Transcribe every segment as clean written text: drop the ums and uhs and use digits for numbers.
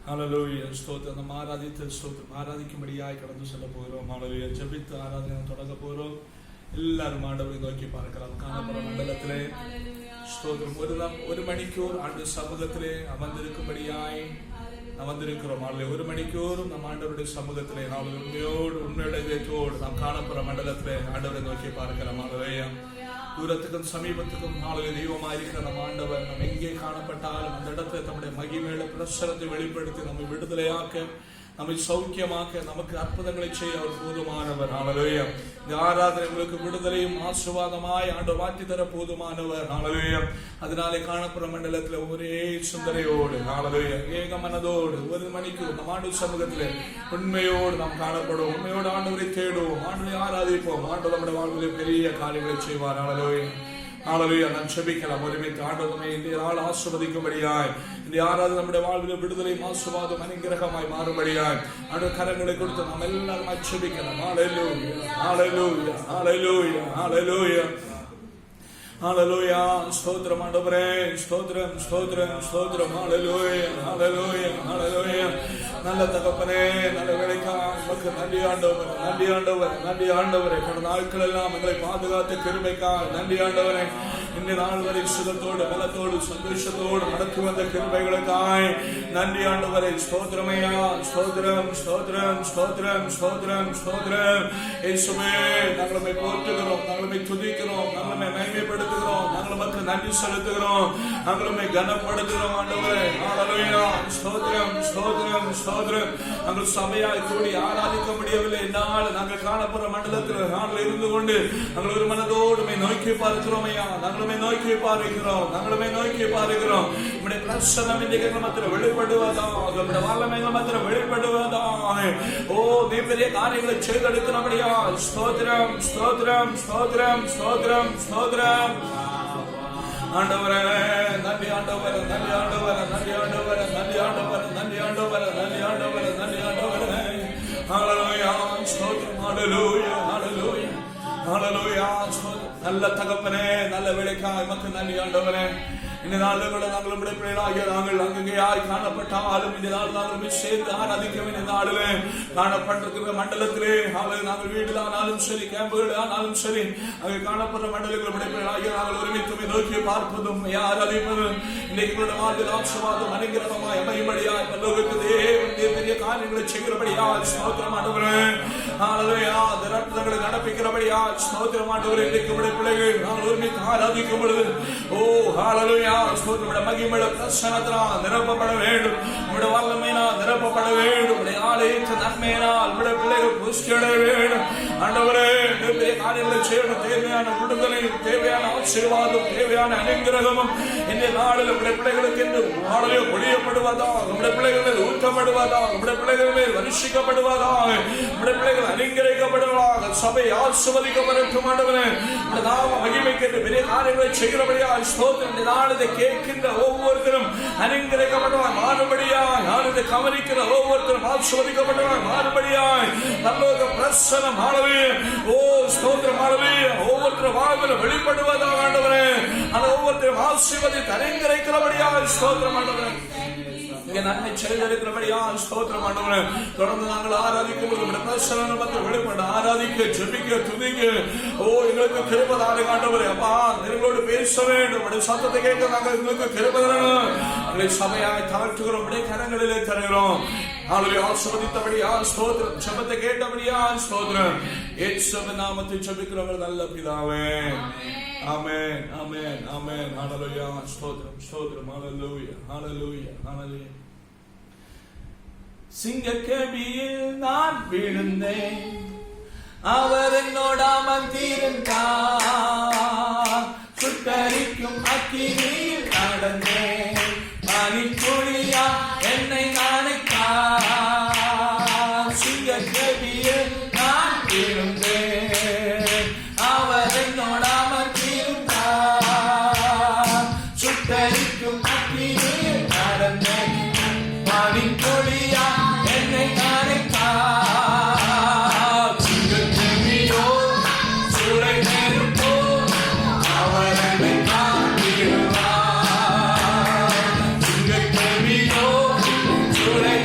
ஹல்லேலூயா. ஸ்தோத்திரம். நம்ம ஆராதித்து ஸ்தோத்திரம் ஆராதிக்கும்படியாய் கடந்து செல்ல போகிறோம். ஹல்லேலூயா. ஜெபித்து ஆராதனை தொடங்க போகிறோம். எல்லாரும் ஆண்டவரை நோக்கி பார்க்கலாம். காணப்படுற மண்டலத்திலே ஸ்தோத்திரம் ஒரு மணிக்கூர் ஆண்டு சமூகத்திலே அமர்ந்திருக்கும்படியாய் அமர்ந்திருக்கிறோம். ஒரு மணிக்கூறும் நம் ஆண்டவருடைய சமூகத்திலே நாம் உண்மையோடு இதயத்தோடு நாம் காணப்படுற மண்டலத்திலே ஆண்டவரை நோக்கி பார்க்கலாம். ஹல்லேலூயா. தூரத்துக்கும் சமீபத்துக்கும் நாளில் தெய்வமாயிருக்கிற நம் ஆண்டவர் நம் எங்கே காணப்பட்டாலும் அந்த இடத்துல தம்முடைய மகிமையில பிரசனத்தை வெளிப்படுத்தி நம்மை விடுதலையாக்க, நம்மை சௌக்கியமாக்க, நமக்கு அற்புதங்களை செய்ய அவர் போதுமானவர். ஹல்லேலூயா. இந்த ஆராதனை உங்களுக்கு விடுதலையும் ஆசீர்வாதமாய் ஆண்டவர் மாற்றி தர போதுமானவர். ஹல்லேலூயா. அதனாலே காணப்படுற மண்டலத்தில் ஒரே சிந்தனையோடு ஹல்லேலூயா ஏக மனதோடு ஒரு மணிக்கு நம் ஆண்டு சமூகத்திலே உண்மையோடு நாம் காணப்படுவோம். உண்மையோடு ஆண்டவரை தேடுவோம், ஆண்டவரை ஆராதிப்போம். ஆண்டவர் நம்முடைய வாழ்விலே பெரிய காரியங்களை செய்வார். ஹல்லேலூயா. ஹல்லேலூயா. நாம் ஜெபிக்கலாம். ஒருமித்து ஆண்டவரை இந்த நாள் ஆசீர்வதிக்கும்படியாய், இந்த ஆராதனை நம்முடைய வாழ்வில் விடுதலை ஆசீர்வாதம் அனுக்கிரகமாய் மாறும்படியாய் ஆண்டவர் கரங்களை கொடுத்து நாம் எல்லாரும் ஜெபிக்கலாம். ஹல்லேலூயா. ஹல்லேலூயா. ஹல்லேலூயா. ஹல்லேலூயா. ஹல்லேலூயா. ஸ்தோத்திரம் ஆண்டவரே. ஸ்தோத்திரம் ஸ்தோத்திரம் ஸ்தோத்திரம். ஹல்லேலூயா. ஹல்லேலூயா. ஹல்லேலூயா. நல்ல தகப்பனே, நல்ல வேலைக்காக நமக்கு நன்றி ஆண்டவர், நன்றி ஆண்டவர், நன்றி ஆண்டவரே. கடந்த நாட்கள் எல்லாம் எங்களை பாதுகாத்து கிருபைக்காக நன்றி ஆண்டவரே. இந்த நாள் வரை சுகத்தோடு பலத்தோடு சந்தோஷத்தோடு நடத்தி வந்த கிருபைகளுக்காய் நன்றி ஆண்டவரே. ஸ்தோத்திரமையா. ஸ்தோத்திரம் ஸ்தோத்திரம் ஸ்தோத்திரம் ஸ்தோத்திரம் ஸ்தோத்திரம். இயேசுவே, நாங்களுமே போற்றுகிறோம், நாங்களுமே துதிக்கிறோம், நாங்களுமே மகிமைப்படுத்துகிறோம், நாங்கள் மக்கள் நன்றி செலுத்துகிறோம், நாங்களுமே கனப்படுத்துகிறோம் ஆண்டவரே. ஹல்லேலூயா. ஸ்தோத்திரம் ஸ்தோத்திரம் ஸ்தோத்திரம். நாங்கள் சபையாய் கூடி ஆராதிக்க முடியவில்லை. என்னால் நாங்கள் காணப்படுற மண்டலத்தில் நாங்கள் இருந்து கொண்டு நாங்கள் ஒரு மனதோடு நோக்கி பார்க்கிறோம் ஐயா. நாங்களுமே நோக்கி பார்க்கிறோம், நாங்களுமே நோக்கி பார்க்கிறோம். நம்முடைய பிரசன்னம் இன்றைக்கு மாத்திரம் வெளிப்படுவதாக, நம்முடைய வல்லமைகள் மாத்திரம் வெளிப்படுவதாக. ஓ, நீ பெரிய காரியங்களை செய்தெடுக்கிறபடியா. ஸ்தோத்திரம் ஸ்தோத்திரம் ஸ்தோத்திரம் ஸ்தோத்திரம் ஸ்தோத்திரம். ஆண்டவரே நன்றி ஆண்டவரே, நன்றி ஆண்டவரே, நன்றி ஆண்டவரே, நன்றி ஆண்டவரே, நன்றி ஆண்டவரே, நன்றி ஆண்டவரே, நன்றி ஆண்டவரே. ஹல்லேலூயா. ஸ்தோத்திரம். ஹல்லேலூயா. ஹல்லேலூயா. ஹல்லேலூயா. நல்ல தகப்பனே, நல்ல வேலைக்காய் மக்கள் நன்றி ஆண்டவரே. இந்த நாளில் நாங்கள் நம்முடைய பிள்ளைகளாகிய நாங்கள் அங்கேயாய் காணப்பட்டாலும் இந்த நாள் நாங்கள் சேர்ந்து ஆராதிக்க வேண்டிய நாளிலே காணப்பட்டிருக்கிற மண்டலத்திலே நாங்கள் வீடுல ஆனாலும் சரி, கேம்புகள் ஆனாலும் சரி, அங்கே காணப்படுற மண்டலங்கள் பிள்ளைகளாகிய நாங்கள் ஒருமித்து நோக்கி பார்ப்பதும் ஆராதிப்பதும் இன்னைக்கு வாழ்வில் ஆசீர்வாதம் அனுக்கிரகமாய் அமையும்படியாய் பரலோகத்திலே பெரிய காரியங்களை செய்கிறபடியா. ஸ்தோத்திரம் ஆண்டவரே. ஹல்லேலூயா. ரட்சகங்களை நடப்பிக்கிறபடியா. ஸ்தோத்திரம் ஆண்டவரே. இன்னைக்கு பிள்ளைகள் நாங்கள் ஒருமித்து ஆராதிக்கும் பொழுது ஓ ஹல்லேலூயா மகிமையோட பிரசன்னத்தினால் நிரப்பப்பட வேண்டும், உங்களுடைய வல்லமையினால் நிரப்பப்பட வேண்டும், உங்களுடைய ஆலயத்து நன்மையினால் உங்களுடைய பிள்ளைகள் புஷ்டி அடைய வேண்டும். ஆண்டவரே, பெரிய காரியங்களை செய்யணும். தேவையான விடுதலையும் தேவையான ஆசீர்வாதம் தேவையான அனுக்கிரகமும் இந்த நாளில் உங்களுடைய பிள்ளைகளுக்கு என்று ஆலய ஒழியப்படுவதா, உங்களுடைய பிள்ளைகள் ஊற்றப்படுவதா, உங்களுடைய பிள்ளைகள் வருஷிக்கப்படுவதாக, உங்களுடைய பிள்ளைகள் அனுக்கிரகிக்கப்படுவதாக, சபை ஆசீர்வதிக்கப்படட்டும். ஆண்டவரே, நாம மகிமைக்கு பெரிய காரியங்களை செய்கிறபடியா. ஸ்தோத்திரம். இந்த நாள் இதை கேட்கின்ற ஒவ்வொருத்தரும் அனுக்கிரகிக்கப்படுவார் மாறுபடியாய், யார் இதை கவனிக்கிற ஒவ்வொருத்தரும் ஆசீர்வதிக்கப்பட்டவார் மாறுபடியாய். பரலோக பிரசன்னம் ஆண்டவரே. ஓ ஸ்தோத்திரம் ஆண்டவரே. ஒவ்வொருத்தரும் வாழ்வில் வெளிப்படுவதாக ஆண்டவரே. அந்த ஒவ்வொருத்தரும் ஆசீர்வதித்து அனுக்கிரகிக்கிறபடியாய். ஸ்தோத்திரம் ஆண்டவரே. நன்மை செய்திருக்கிறபடியா. ஸ்தோத்திரம் ஆண்டவரே. தொடர்ந்து நாங்கள் ஆராதிக்கும் வெளிப்பட ஆராதிக்க, ஜெபிக்க, துதிக்க ஓ எங்களுக்கு கிருபை தாருங்க ஆண்டவரே. அப்பா, எங்களோடு பேச வேண்டும், சத்தத்தை கேட்க நாங்கள் எங்களுக்கு கிருபை தரணும். எங்களை சபையாய் தாழ்த்துகிறோம், கரங்களிலே தருகிறோம். ஆசீர்வதித்தபடியா. ஸ்தோத்திரம். ஜெபத்தை கேட்டபடியா. ஸ்தோத்திரம். இயேசுவின் நாமத்தில் ஜெபிக்கிறவர்கள் நல்ல பிதாவே. ஆமென். ஆமென். ஆமென். ஹல்லேலூயா. ஸ்தோத்திரம் ஸ்தோத்திரம். ஹல்லேலூயா. ஹல்லேலூயா. ஹல்லேலூயா. சிங்கக்கேபியில் நான் விழுந்தேன், அவர் என்னோட அமர்ந்திருந்தார். சுட்டரிக்கும் அக்கினியில் நடந்தேன், பனித்துளியா என்னை நனைத்தார். சிங்கக்கேபியில் நான் விழுந்தேன், அவர் என்னோட அமர்ந்திருந்தார். சுட்டரிக்கும் அக்கினியில் நடந்தேன், பனித்துளியா என்னை நனைத்தார். சிங்கக்கேபியோ சூளை நெருப்போ அவர் என்னை காத்திடுவார். சிங்கக்கேபியோ சூளை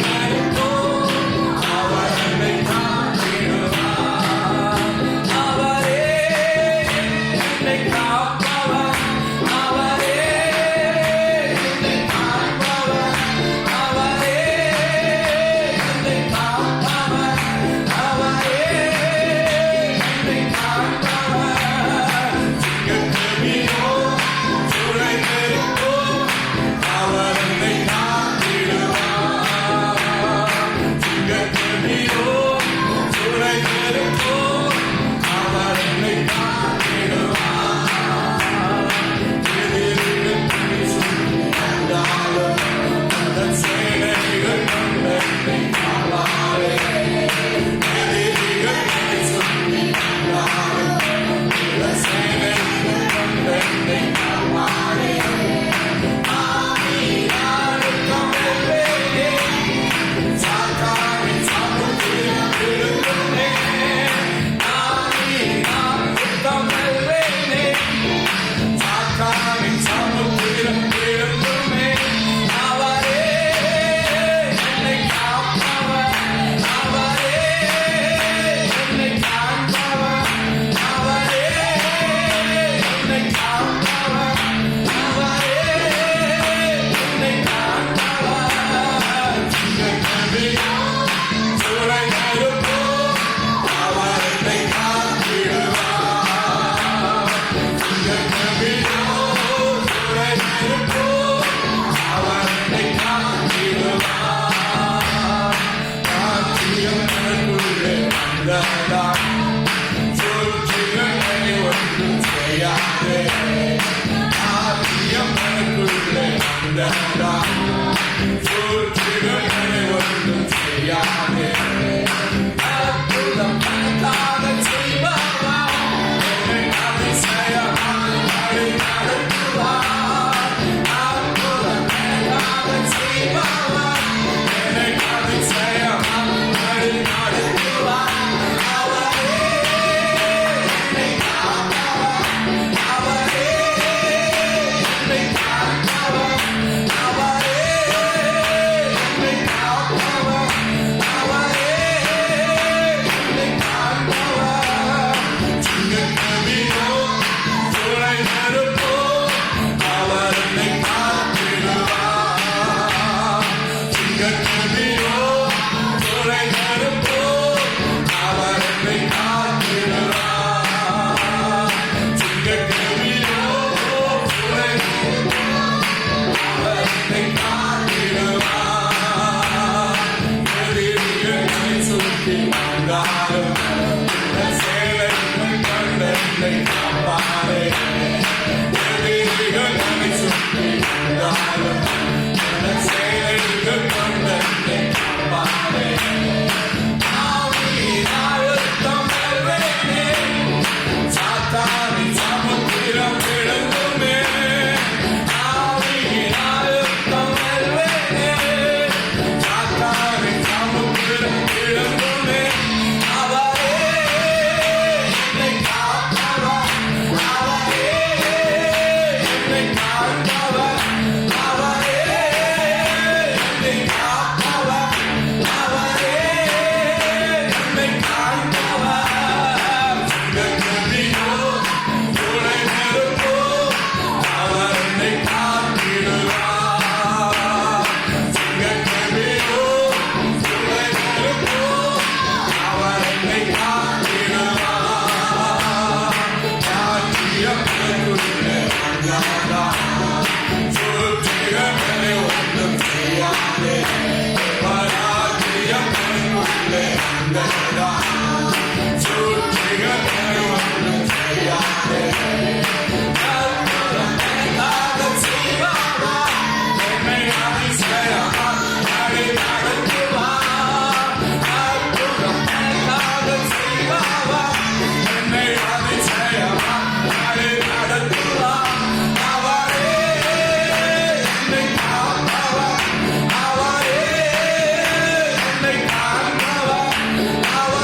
Our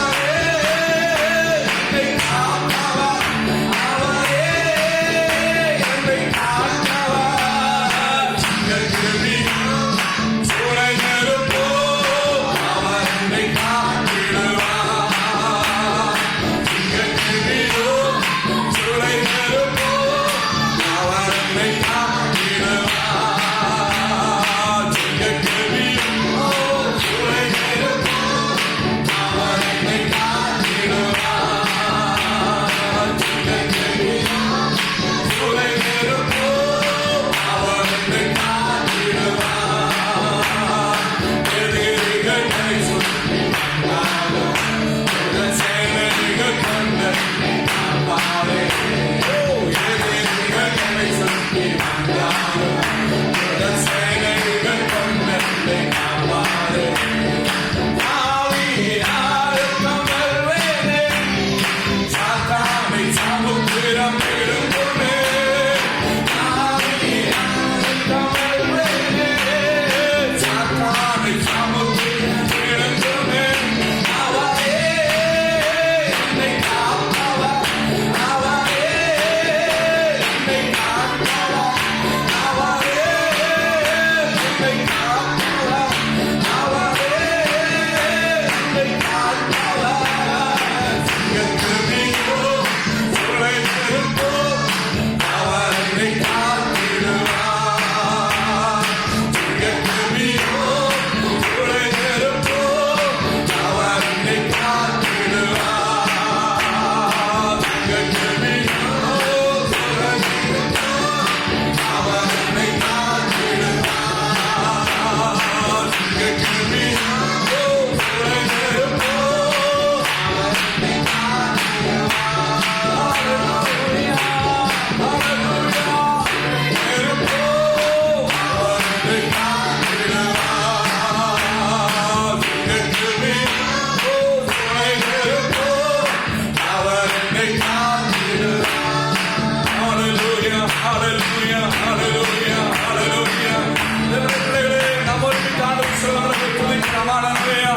ஹalleluya.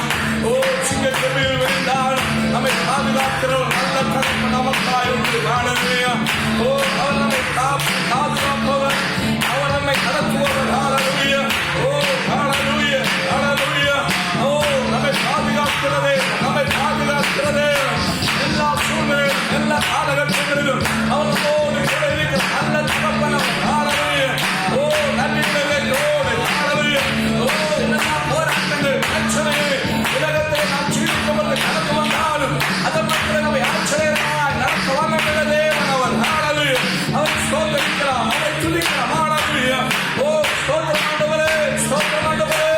ஓ சிங்கத்தின் விழுந்தால் நம்மை பாதுகாக்கிற ஒரு நல்ல தகப்பன் நமக்காய் உண்டு. ஹalleluya. ஓ அவர் நம்மை பாதுகாப்பவர், அவர் நம்மை நடத்துபவர். ஹalleluya. ஓ ஹalleluya, ஹalleluya. ஓ நம்மை பாதுகாக்கிறதே, நம்மை பாதுகாக்கிறதே. எல்லா சூழ்நிலையிலும் எல்லா காலகட்டங்களிலும் அவரோடு கூட இருக்கிற நல்ல தகப்பன். ஹalleluya. ஓ நன்றிகளோடு ஹalleluya. ஓ எல்லா போராட்டங்கள் பிரச்சனைகள் உலகத்தில் நாம் ஜீவிக்கும்போது கடந்து வந்தாலும் அதை மக்கள் நம்மை ஆச்சரியமாய் நடத்த வல்லமையுள்ள தேவன் அவர். ஹalleluya. அவர் ஸ்தோத்திரிக்கிறார், அவரை துதிக்கிறார். ஹalleluya. ஓ ஸ்தோத்திரம் ஆண்டவரே, ஸ்தோத்திரம் ஆண்டவரே.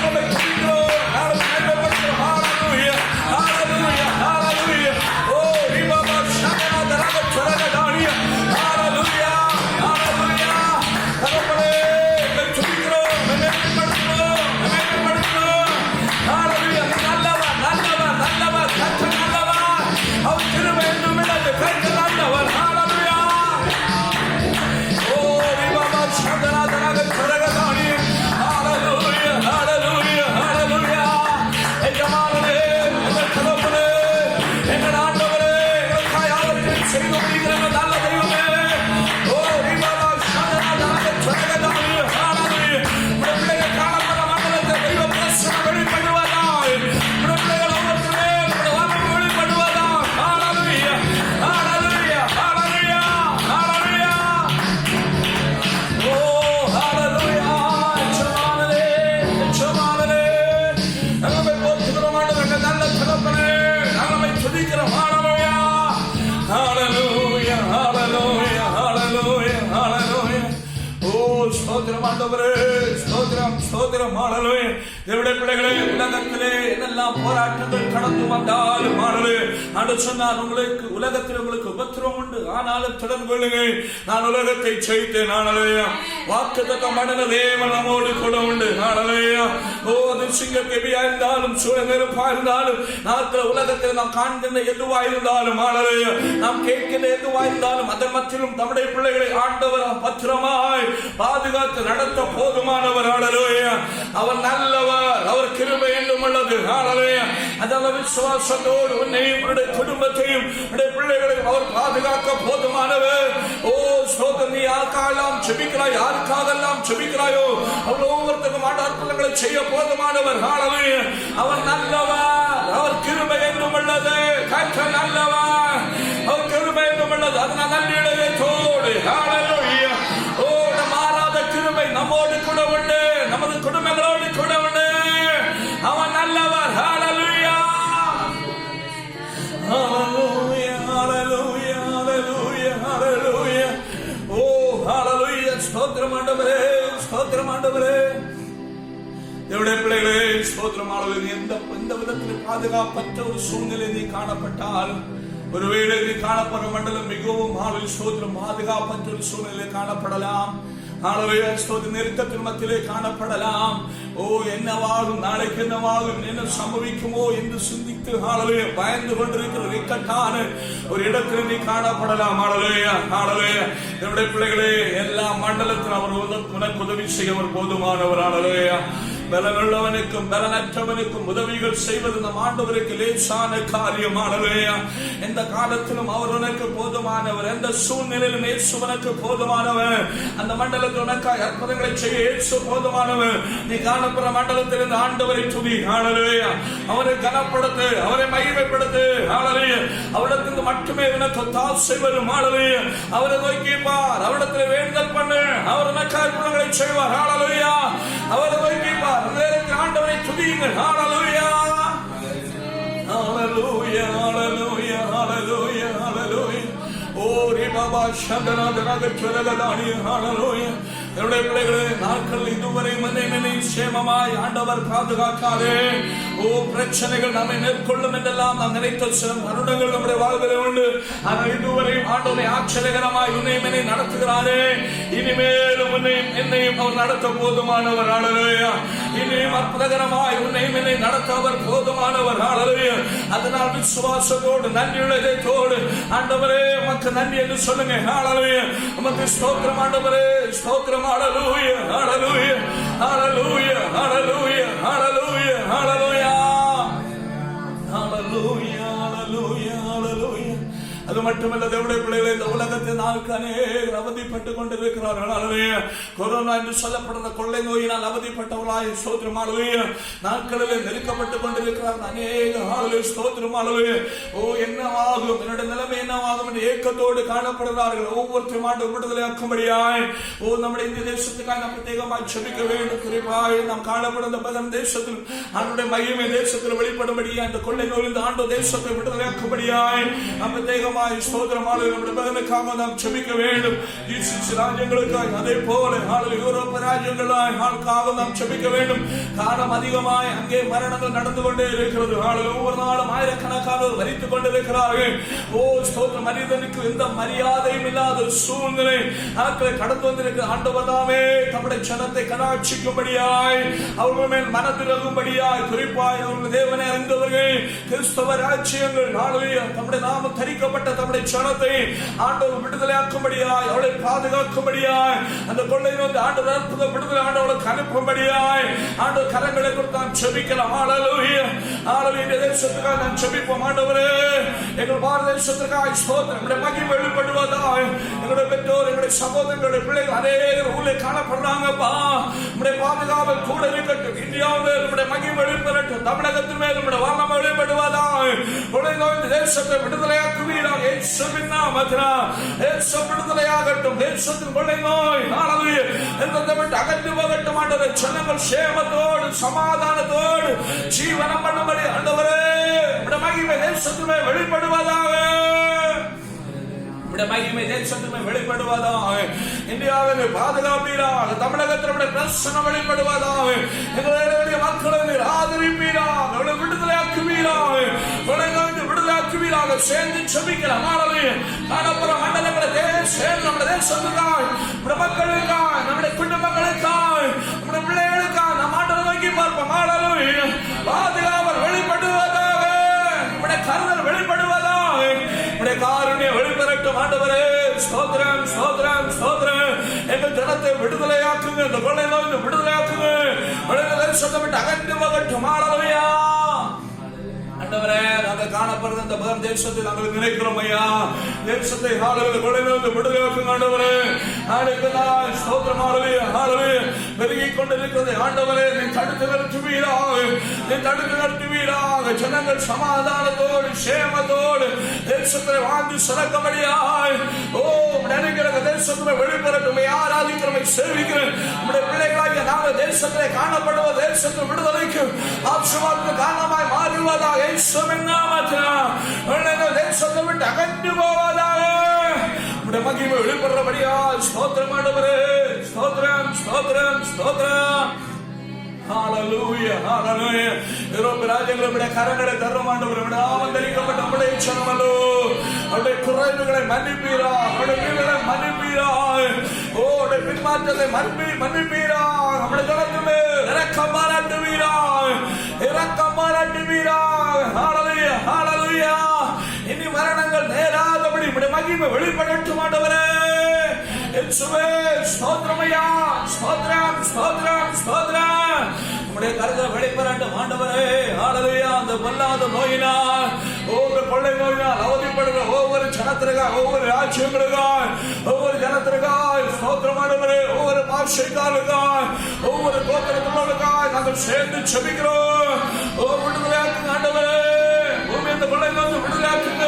நம்மை துதிக்கிறோம், நாம மேம்படுத்துகிறோம். ஹalleluya, ஹalleluya, ஹalleluya. ஓ ரிபாபா ஷகனாதரக சரகதானிய. ஹalleluya, ஹalleluya. தகப்பனே நம்மை துதிக்கிறோம், மேம்படுத்துகிறோம், மேம்படுத்துகிறோம். ஹalleluya. நல்லவர், நல்லவர், நல்லவர், கர்த்தர் நல்லவர். அவர் கிருபை என்றும் உள்ளது, கர்த்தர் நல்லவர். ஹalleluya. ஓ ரிபாபா ஷகனாதரக சரகதானிய. ஹalleluya, ஹalleluya, ஹalleluya. எஜமானனே, எங்கள் தகப்பனே, எங்கள் ஆண்டவரே, எங்களுக்காய் யாவற்றையும் செய்து முடிக்கிற நல்ல தெய்வமே. ஓ ரிபாபா ஷகனாதரக சரகதானிய. ஹalleluya. உம்முடைய பிள்ளைகள் காணப்பட மண்டலத்தை தெய்வ பிரசன்னம் வெளிப்படுவதாய். உம்முடைய பிள்ளைகள் ஒவ்வொருத்தருமே உம்முடைய வல்லமை வெளிப்படுவதாய். ஹalleluya, ஹalleluya, ஹalleluya, ஹalleluya. ஓ ஹalleluya. எஜமானனே, எஜமானனே, நம்மை போற்றுகிறோம் ஆண்டவரே, நல்ல தகப்பனே, நம்மை துதிக்கிறோம். ஹalleluya, ஹalleluya, ஹalleluya, ஹalleluya, ஹalleluya. ஓ ஸ்தோத்திரம் ஆண்டவரே, ஸ்தோத்திரம், ஸ்தோத்திரம். ஹalleluya. தேவனுடைய பிள்ளைகளே, உலகத்திலே என்னெல்லாம் போராட்டங்கள் கடந்து வந்தாலும் ஹalleluya. ஆண்டவர் சொன்னார், உங்களுக்கு உலகத்தில் உங்களுக்கு உபத்திரவம் உண்டு, ஆனாலும் தொடர்ந்து கொள்ளுங்கள், நான் உலகத்தை ஜெயித்தேன். ஹalleluya. வாக்குத்தத்தம் பண்ணின தேவன் நம்மோடு கூட உண்டு. ஹalleluya. ஓ அது சிங்கக்கெபியா இருந்தாலும் சூழநெருப்பா இருந்தாலும் நாட்கள் உலகத்தில் நாம் காண்கின்ற எதுவா இருந்தாலும் ஹalleluya, நாம் கேட்கின்ற எதுவா இருந்தாலும் அதன் மத்தியிலும் நம்முடைய பிள்ளைகளை ஆண்டவர் பத்திரமாய் பாதுகாத்து நடத்த போதுமானவர். ஹalleluya. அவர் நல்லவர், அவர் கிருபை என்றும் உள்ளது. ஹalleluya. அதனால விசுவாசத்தோடு உன்னையும் உன்னுடைய குடும்பத்தையும் உன்னுடைய பிள்ளைகளையும் அவர் பாதுகாக்க போதுமானவர். ஓ ஸ்தோத்திரம். நீ யாருக்காகலாம் ஜெபிக்கிறாய், யாருக்காகலாம் ஜெபிக்கிறாயோ அவர் ஒவ்வொருத்தருக்கும் அற்புதங்களை செய்ய போதுமானவர். ஹalleluya. அவர் நல்லவர், அவர் கிருபை என்றும் உள்ளது. கர்த்தர் நல்லவர், அவர் கிருபை என்றும் உள்ளது. அதனால் நன்றியுடையதோடு ஹalleluya. ஓ மாறாத கிருபை நம்மோடு கூட உண்டு, நமது குடும்பங்களோடு கூட உண்டு. அவன் நல்லவர். ஹalleluya, ஹalleluya, ஹalleluya, ஹalleluya, ஹalleluya. ஓ ஹalleluya. ஸ்தோத்திரம் ஆண்டவரே, ஸ்தோத்திரம் ஆண்டவரே. தேவனுடைய பிள்ளைகளே, ஸ்தோத்திரம் ஆண்டவரே. எந்த விதத்தில் பாதுகாப்பற்ற ஒரு சூழ்நிலை நீ காணப்பட்டாலும், ஒருவேளை நீ காணப்படுற மண்டலம் மிகவும் ஸ்தோத்திரம் பாதுகாப்பற்ற ஒரு சூழ்நிலை காணப்படலாம். நெருக்கத்தின் மத்தியிலே காணப்படலாம். ஓ என்னவாகும், நாளைக்கு என்னவாகும், என்ன சம்பவிக்குமோ என்று சிந்தித்து பயந்து கொண்டிருக்கிற இக்கட்டான ஒரு இடத்தில் நீ காணப்படலாம். என்னுடைய பிள்ளைகளே, எல்லா மண்டலத்தில் அவர் உனக்கு உதவி செய்ய ஒரு போதுமானவர். பலனுள்ளவனுக்கும் பலனற்றவனுக்கும் உதவிகள் செய்வது நம் ஆண்டவருக்கு லேசான காரியம். எந்த காலத்திலும் அவர் உனக்கு போதுமானவர், எந்த சூழ்நிலையிலும் இயேசு உனக்கு போதுமானவர். அந்த மண்டலத்தில் உனக்காக அற்புதங்களை செய்ய இயேசு போதுமானவர். நீ காணப்படுற மண்டலத்தில் இந்த ஆண்டவரை துதி. அவரை கனப்படுத்து, அவரை மகிமைப்படுத்து. அவரிடத்திலிருந்து மட்டுமே உனக்கு தாசை வரும். அவரை நோக்கி பார், அவரிடத்தில் வேண்டுதல் பண்ணு, அவர் உனக்கு அற்புதங்களை செய்வார். அவரை நோக்கி பார், ஆண்டவரை துதியுங்கள். ஹalleluya, ஹalleluya, ஹalleluya, ஹalleluya, ஹalleluya. ஓ ரிபாபா ஷகனாதரக சரகதானி. ஹalleluya. என்னுடைய பிள்ளைகளே, நாட்கள் இதுவரை மனைமனை சேமமாய் ஆண்டவர் பாதுகாக்காதே. ஓ பிரச்சனைகள் நம்மை மேற்கொள்ளும் என்றெல்லாம் நாம் நினைத்த சில வருடங்கள் நம்முடைய வாழ்வில் உண்டு. ஆனால் இதுவரை ஆண்டவரை ஆச்சரியகரமாய் உன்னையும் நடத்துகிறாரே. இனிமேலும் உன்னையும் என்னையும் அவர் நடத்த போதுமானவர். ஹalleluya. இனியும் அற்புதகரமாய் உன்னையும் என்னை நடத்த அவர் போதுமானவர். ஹalleluya. அதனால் விசுவாசத்தோடு நன்றியுள்ளதோடு ஆண்டவரே உமக்கு நன்றி என்று சொல்லுங்க. ஹalleluya. உமக்கு ஸ்தோத்திரம் ஆண்டவரே, ஸ்தோத்திரம். ஹalleluya, ஹalleluya, ஹalleluya, ஹalleluya, ஹalleluya. மட்டுமல்ல தேவனுடைய பிள்ளைகளை இந்த உலகத்தை நாளுக்கு அநேகர் அவதிப்பட்டுக் கொண்டிருக்கிறார்கள். கொரோனா என்று சொல்லப்படுற கொள்ளை நோயினால் அவதிப்பட்டவர்களாய் ஸ்தோத்திரம் நாட்களில் நெருக்கப்பட்டுக் கொண்டிருக்கிறார்கள் அநேக ஸ்தோத்திரம். ஓ என்னவாகும், என்னுடைய நிலைமை என்னவாகும் என்று ஏக்கத்தோடு காணப்படுகிறார்கள். ஒவ்வொருத்தரும் ஆண்டு விடுதலை ஆக்கும்படியாய் ஓ நம்முடைய இந்த தேசத்துக்காக நாம் பிரத்யேகமாய் ஜெபிக்க வேண்டும். குறிப்பாய் நாம் காணப்படும் பகன் தேசத்தில் அவருடைய மகிமை தேசத்தில் வெளிப்படும்படியாய் இந்த கொள்ளை நோய் இந்த ஆண்டு தேசத்தை விடுதலை ஆக்கும்படியாய் நாம் பிரத்யேகமாய் ஸ்தோத்திரமாக நம்முடைய பகனுக்காக நாம் ஜெபிக்க வேண்டும். ராஜ்யங்களுக்காக அதே போல யூரோப் ராஜ்யங்களாய் நாம் ஜெபிக்க வேண்டும். காலம் அதிகமாய் அங்கே மரணங்கள் நடந்து கொண்டே இருக்கிறது. ஒவ்வொரு நாளும் ஆயிரக்கணக்கான மரித்துக் கொண்டிருக்கிறார்கள். ஓ ஸ்தோத்திரம். மனிதனுக்கு எந்த மரியாதையும் இல்லாத சூழ்நிலை நாட்களை கடந்து வந்திருக்கிற ஆண்டவர்தாமே நம்முடைய ஜனத்தை கடாட்சிக்கும்படியாய் அவர்கள் மேல் மனதிறங்கும்படியாய் குறிப்பாய் அவர்கள் தேவனை அறிந்தவர்கள் கிறிஸ்தவ ராஜ்யங்கள் நம்முடைய நாமம் தரிக்கப்பட்ட நம்முடைய ஜனத்தை ஆண்டவர் விடுதலையாக்கும்படியாய் அவளை பாதுகாக்கும்படியாய் அந்த கொள்ளை வந்து ஆண்டவர் அற்புத விடுதலை ஆண்டவர்களுக்கு அனுப்பும்படியாய் ஆண்டவர் கரங்களை கொடுத்து நாம் ஜெபிக்கலாம். ஹல்லேலூயா ஹல்லேலூயா. இந்த தேசத்துக்காக நாம் ஜெபிப்போம். ஆண்டவரே எங்கள் பாரத தேசத்துக்காக ஸ்தோத்திரம். நம்முடைய மகிமை வெளிப்படுவதாய் எங்களுடைய பெற்றோர் எங்களுடைய சகோதரர்களுடைய பிள்ளைகள் அநேகர் ஊரிலே காணப்படுறாங்கப்பா. நம்முடைய பாதுகாப்பு கூட இருக்கட்டும். இந்தியாவில் நம்முடைய மகிமை வெளிப்படட்டும். தமிழகத்தில் மேல் நம்முடைய வானம் வெளிப்படுவதாய் தேசத்தை விடுதலையாக்குவீராக இயேசுவின் நாமத்தினால். தேசம் விடுதலையாகட்டும். தேசத்தின் கொள்ளை நோய் அகற்றி போகட்டும். ஆண்டவரே ஜனங்கள் சேமத்தோடு சமாதானத்தோடு ஜீவனம் பண்ணும்படி ஆண்டவரே மகிமை தேசத்துமே வெளிப்படுவதாக. மகிமை தேசத்துமே வெளிப்படுவதாக. இந்தியாவில் பாதுகாப்பீராக. தமிழகத்தில் பிரசனம் வெளிப்படுவதாக. எங்களுடைய மக்களை ஆதரிப்பீராக. விடுதலையாக்குவீராக. விடுதலையாக்குவீராக. சேர்ந்து செபிக்கலாம். காணப்புற மண்டலங்களை சேர்ந்து நம்முடைய தேசத்துக்காய் நம்முடைய மக்களுக்காய் நம்முடைய குடும்பங்களுக்காய் நம்முடைய பிள்ளைகளுக்காய் நம் ஆண்டவரை நோக்கி பார்ப்போம். பாதுகாவல் வெளிப்படுவதாக. நம்முடைய கருதல் வெளிப்படுவதாக. நம்முடைய காருண்யம் வெளிப்படட்டும். ஆண்டவரே ஸ்தோத்திரம் ஸ்தோத்திரம் ஸ்தோத்திரம். எங்கள் ஜனத்தை விடுதலையாக்குங்க. இந்த கொள்ளை நோய் விடுதலையாக்குங்க. தேசத்தை விட்டு அகன்று போகட்டும். ஹல்லேலூயா. ஆண்டவரே நாங்கள் காணப்படுற இந்த பகன் தேசத்தை நாங்கள் நினைக்கிறோம் ஐயா. தேசத்தை விடுதலையாக்குங்க ஆண்டவரே. ஸ்தோத்திரம். ஹல்லேலூயா ஹல்லேலூயா. பெருகிக் கொண்டிருக்கிறது ஆண்டவரே. நீ தடுத்து நிறுத்துவீராக. நீ தடுத்து நிறுத்துவீராக. ஜனங்கள் சமாதானத்தோடு சேமத்தோடு தேசத்தை வாழ்ந்து சிறக்கபடியாய் ஓ நினைக்கிற தேசத்தை வெளிப்படட்டும். ஆராதிக்கிறமை சேவிக்கிறேன். நம்முடைய பிள்ளைகளாகிய நாங்கள் தேசத்திலே காணப்படுவ தேசத்தை விடுதலைக்கு ஆசீர்வாதத்துக்கு காரணமாய் மாறுவதாக இயேசுவின் நாமத்தினால். தேசத்தை விட்டு அகன்று போவதாக. நம்முடைய மகிமை வெளிப்படுறபடியா ஸ்தோத்திரம் ஆண்டவரே. ஸ்தோத்திரம் ஸ்தோத்திரம் ஸ்தோத்திரம். ஹல்லேலூயா ஹல்லேலூயா. யூரோப் ராஜ்யங்களுடைய கரங்களை தரும் ஆண்டவரே. ஆமந்தரிக்கப்பட்ட நம்முடைய ஜனமல்லோ அவருடைய குறைவுகளை மன்னிப்பீரா. அவருடைய வீடுகளை மன்னிப்பீரா. ஓ அவருடைய பின்மாற்றத்தை மன்னிப்பீரா. நம்முடைய ஜனத்திலே இரக்கம் பாராட்டுவீரா. இரக்கம் பாராட்டுவீரா. ஹல்லேலூயா ஹல்லேலூயா. இனி மரணங்கள் நேராதபடி நம்முடைய மகிமை வெளிப்படட்டும் ஆண்டவரே. இயேசுவே ஸ்தோத்திரம் ஐயா. ஸ்தோத்திரம் ஸ்தோத்திரம் ஸ்தோத்திரம். நம்முடைய கருத்தை வெளிப்படட்டும் ஆண்டவரே. ஹல்லேலூயா. அந்த பொல்லாத நோயினால் ஒவ்வொரு கொள்ளை நோயினால் அவதிப்படுகிற ஒவ்வொரு ஜனத்திற்காக ஒவ்வொரு ராஜ்யங்களுக்காக ஒவ்வொரு ஜனத்திற்காக ஸ்தோத்திரம் ஆண்டவரே. ஒவ்வொரு பாஷைக்காரருக்காக ஒவ்வொரு கோத்திரத்தினருக்காக நாங்கள் சேர்ந்து ஜெபிக்கிறோம். விடுதலையாக்குங்க ஆண்டவரே. பூமி இந்த கொள்ளை நோய் விடுதலையாக்குங்க.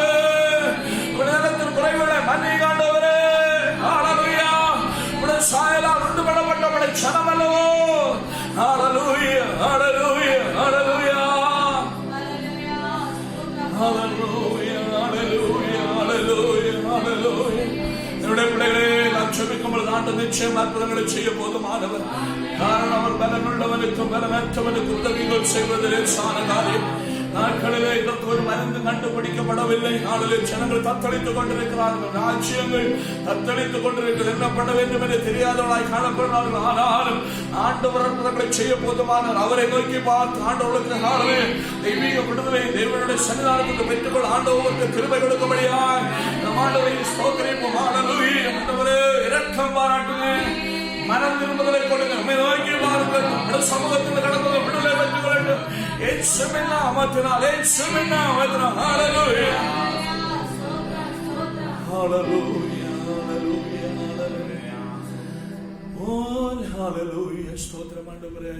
விடுதலத்தின் குறைவுகளை மன்னிங்க ஆண்டவரே. ஹல்லேலூயா. உடைய சாயலால் உண்டு பண்ணப்பட்ட ஜனமல்லவோ. ஹல்லேலூயா ஹல்லேலூயா ஹல்லேலூயா ஹல்லேலூயா ஹல்லேலூயா ஹல்லேலூயா ஹல்லேலூயா. என்னுடைய பிள்ளைகளே நாம் ஜெபிக்கும் பொழுது ஆண்டவர் நிச்சயம் அற்புதங்களை செய்ய போதுமானவர். காரணம் அவர் பலனுள்ளவனுக்கும் பலனற்றவனுக்கு உதவிகள் செய்வதிலே சான காரியம். நாட்களிலே இதற்கு ஒரு மருந்து கண்டுபிடிக்கப்படவில்லை. நாளில் ஜனங்கள் தத்தளித்துக் கொண்டிருக்கிறார்கள். ராஜ்யங்கள் தத்தளித்துக் கொண்டிருக்கிறது. என்ன பண்ண வேண்டும் என்று தெரியாதவர்களாய் காணப்படுகிறார்கள். ஆனாலும் ஆண்டவர் அற்புதங்களை செய்ய போதுமானார். அவரை நோக்கி பார்த்து ஆண்டவர்களுக்கு நாளே தெய்வீக விடுதலை தேவனுடைய சன்னிதானத்துக்கு பெற்றுக்கொள் ஆண்டவருக்கு கிருபை கொடுக்கும்படியாய் நம் ஆண்டவரை ஸ்தோத்திரிப்போம். ஹல்லேலூயா. ஆண்டவரே இரக்கம் பாராட்டுங்க. மனம் திரும்புதலை கொடுங்க. நம்மை நோக்கி பாருங்கள். நம்முடைய சமூகத்தில் கடந்த விடுதலை பெற்றுக் கொள்ளட்டும். இயேசுவின் நாமத்தினால் இயேசுவின் நாமத்தினால். ஹல்லேலூயா. Hallelujah, hallelujah, hallelujah. Oh, hallelujah. ஸ்தோத்திரம் ஆண்டவரே.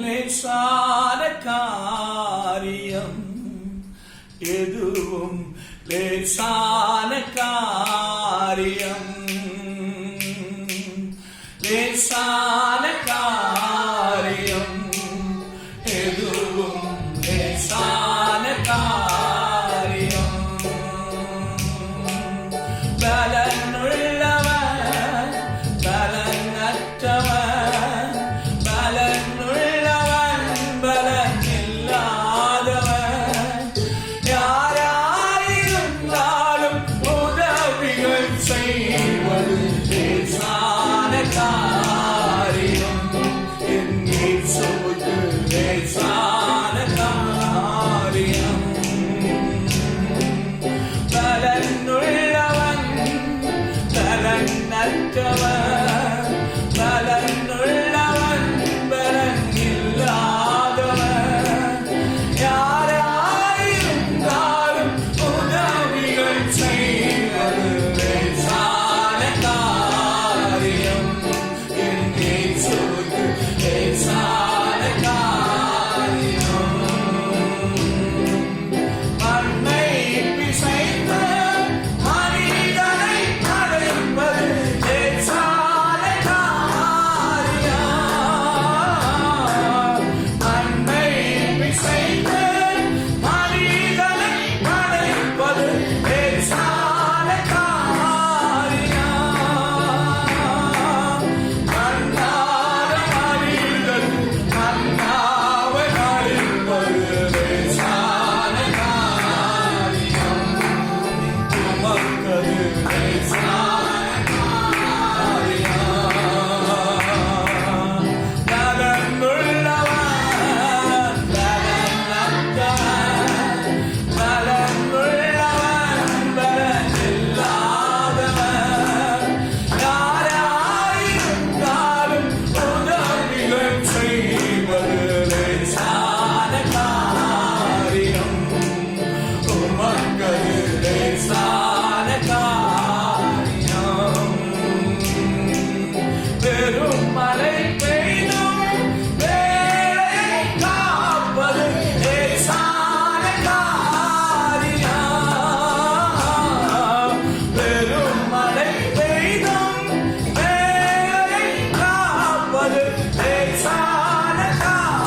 லேசான காரியம் எதுவும் லேசான காரியம், லேசான காரியம் எதுவும் லேசான காரியம். பலனுள்ளவன் பலனற்றவன், பலனுள்ளவன் பலன் இல்லாதவன், யாராயிருந்தாலும் உதவிகள் செய்வது லேசான காரியம். என் இயேசுவுக்கு லேசான காரியம். பலனுள்ளவன் பலனற்றவன், பலனுள்ளவன் பலன் இல்லாதவன், யாராயிருந்தாலும் உதவிகள் செய்வது லேசான காரியம். என் இயேசுவுக்கு லேசான காரியம். மண்ணை பிசைத்து மனிதனை படைப்பது லேசான காரியம். மண்ணை பிசைத்து மனிதனை படைப்பது லேசான காரியம். மண்ணான மனிதன் மண்ணாவை அழிப்பது லேசான காரியம். உமக்கது லேசான காரியம். பலனுள்ளவன் பலனற்றவன், பலனுள்ளவன் பலன் இல்லாதவன், யாராயிருந்தாலும் உதவிகள் செய்வது லேசான காரியம். உமக்கது லேசான காரியம். பெரும் மழை பெய்தும் வேலையை காப்பது லேசான காரியம். பெரும் மழை பெய்தும் வேலையை காப்பது லேசான காரியம்.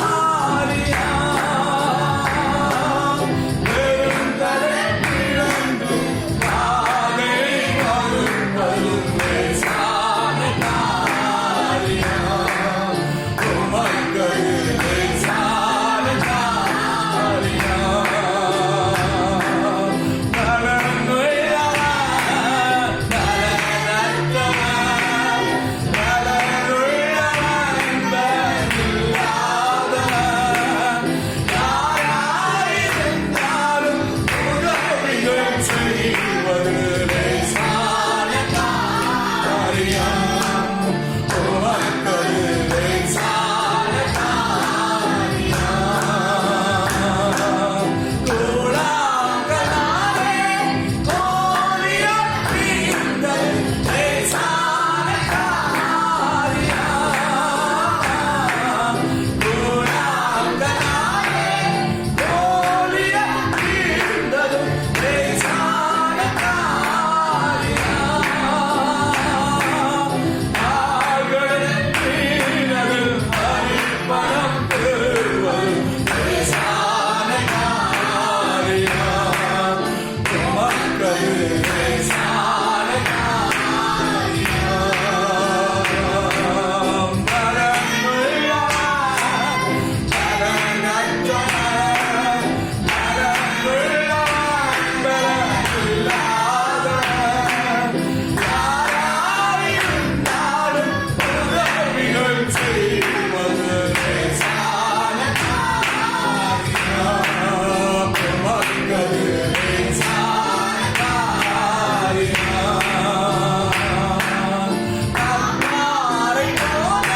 பெருங்கடலை இழந்து பாதை மறுப்பது லேசான காரியம். உமக்கது லேசான காரியம். பலனுள்ளவன் பலனற்றவன், பலனுள்ளவன் பலன் இல்லாதவன், யாராயிருந்தாலும் உதவிகள் செய்வது லேசான காரியம். உமக்கது லேசான காரியம். கூழாங்கனாலே கோலியர் வீழ்ந்தது லேசான காரியம். கூழாங்கனாலே கோலியர் வீழ்ந்தது லேசான காரியம். ஆழ்கடலில் வீழ்ந்ததில் அரிப்பணம் பெறுவது லேசான காரியம். உமக்கது லேசான காரியம். பலனுள்ளவன் பலனற்றவன், பலனுள்ளவன் பலன் இல்லாதவன், யாராயிருந்தாலும் உதவிகள் செய்வது லேசான காரியம். உமக்கது லேசான காரியம். அம்மாரை போல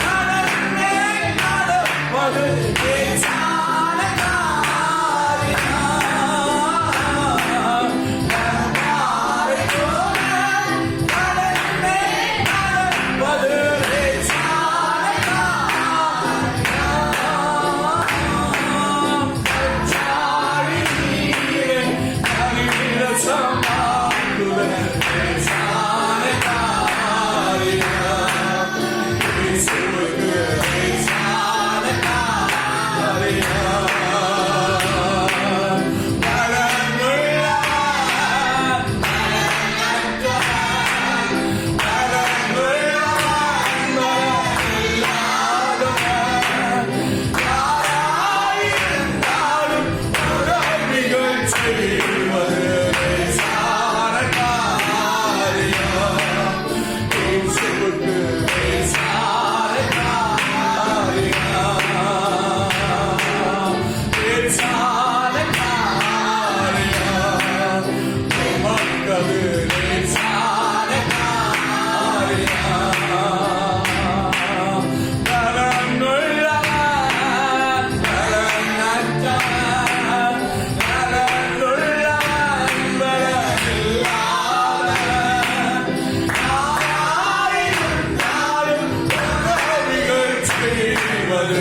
கடல் மேல் நடப்பது லேசான காரியம். செய்வது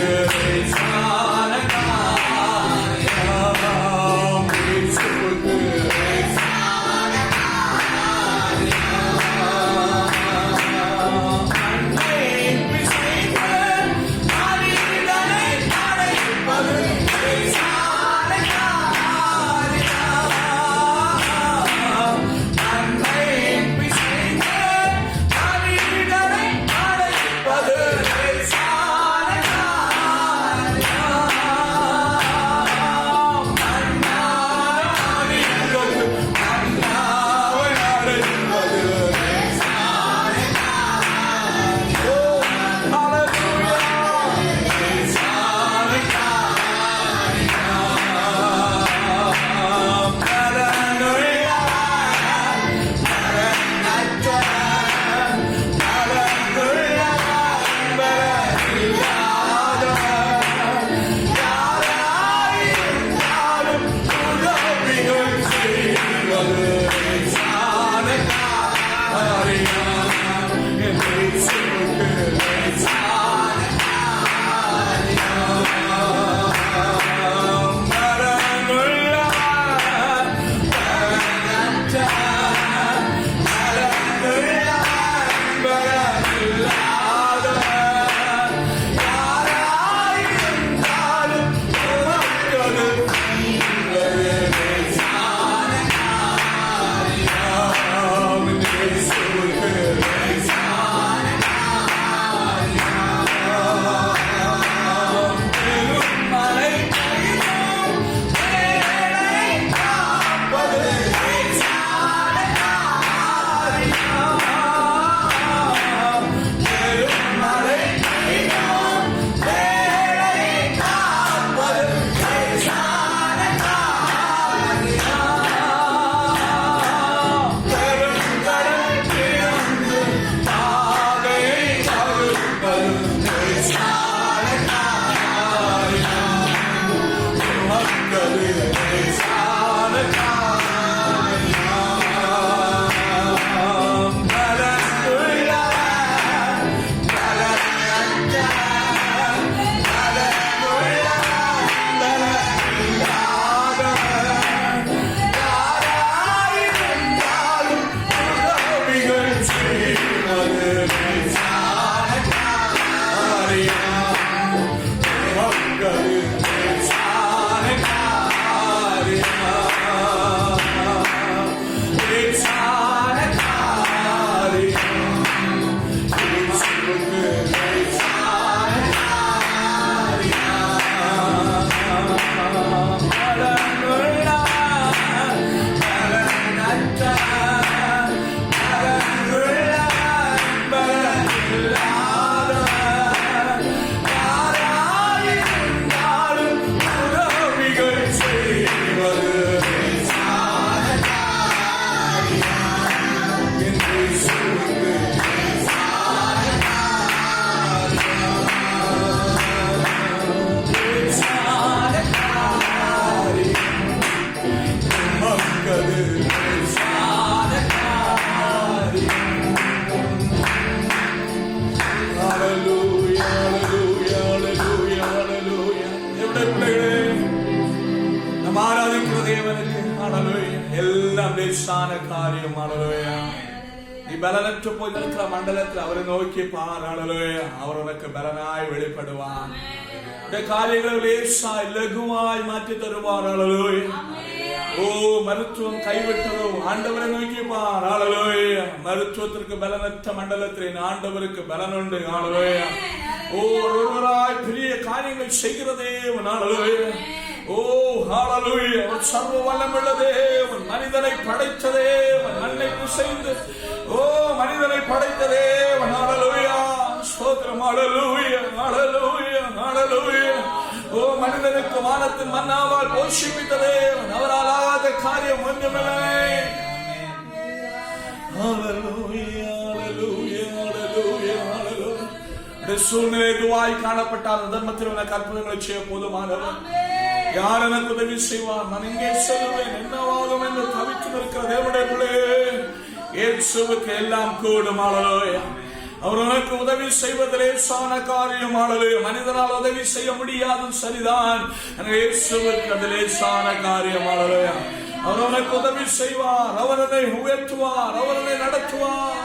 லேசான காரியம். இயேசுவுக்கு பலனற்று போய் இருக்கிற மண்டலத்தில் அவரை நோக்கி பாராளவே அவர் உனக்கு பலனாய் வெளிப்படுவார். காரியங்களை லேசாய் லகுவாய் மாற்றி தருவாராளவே. ஓ மருத்துவம் கைவிட்டதோ ஆண்டவரை நோக்கி பாராளவே. மருத்துவத்திற்கு பலனற்ற மண்டலத்தில் ஆண்டவருக்கு பலன் உண்டு. ஆளவே ஓ ஒருவராய் பெரிய காரியங்கள் செய்கிறதே ஆளவே. ஓ ஹalleluya. அவர் சர்வ வல்லமையுள்ள தேவன். மனிதனை படைத்த தேவன். மண்ணை பிசைந்து ஓ மனிதனை படைத்த தேவன். ஹalleluya. ஸ்தோத்திரம். ஹalleluya ஹalleluya ஹalleluya. ஓ மனிதனுக்கு வானத்தின் மன்னாவால் போஷிப்பித்த தேவன். அவரால் ஆகாத காரியம் ஒன்றுமில்லை. ஹalleluya ஹalleluya ஹalleluya ஹalleluya. சூழ்நிலை துவாய் காணப்பட்டால் தர்மத்தில் உனக்கு அற்புதங்களை செய்ய போதுமானவர். யார் எனக்கு உதவி செய்வார்? நான் எங்கே செல்வேன்? என்னவாகும் என்று தவித்து நிற்கிற தேவனுடைய பிள்ளையே, இயேசுவுக்கு எல்லாம் கூடும். ஹalleluya. அவர் உனக்கு உதவி செய்வதிலே சான காரியம். ஹalleluya. மனிதனால் உதவி செய்ய முடியாது சரிதான், இயேசுவுக்கு அதிலே சான காரியம். ஹalleluya. அவர் உனக்கு உதவி செய்வார், அவர் உன்னை உயர்த்துவார், அவர் உன்னை நடத்துவார்.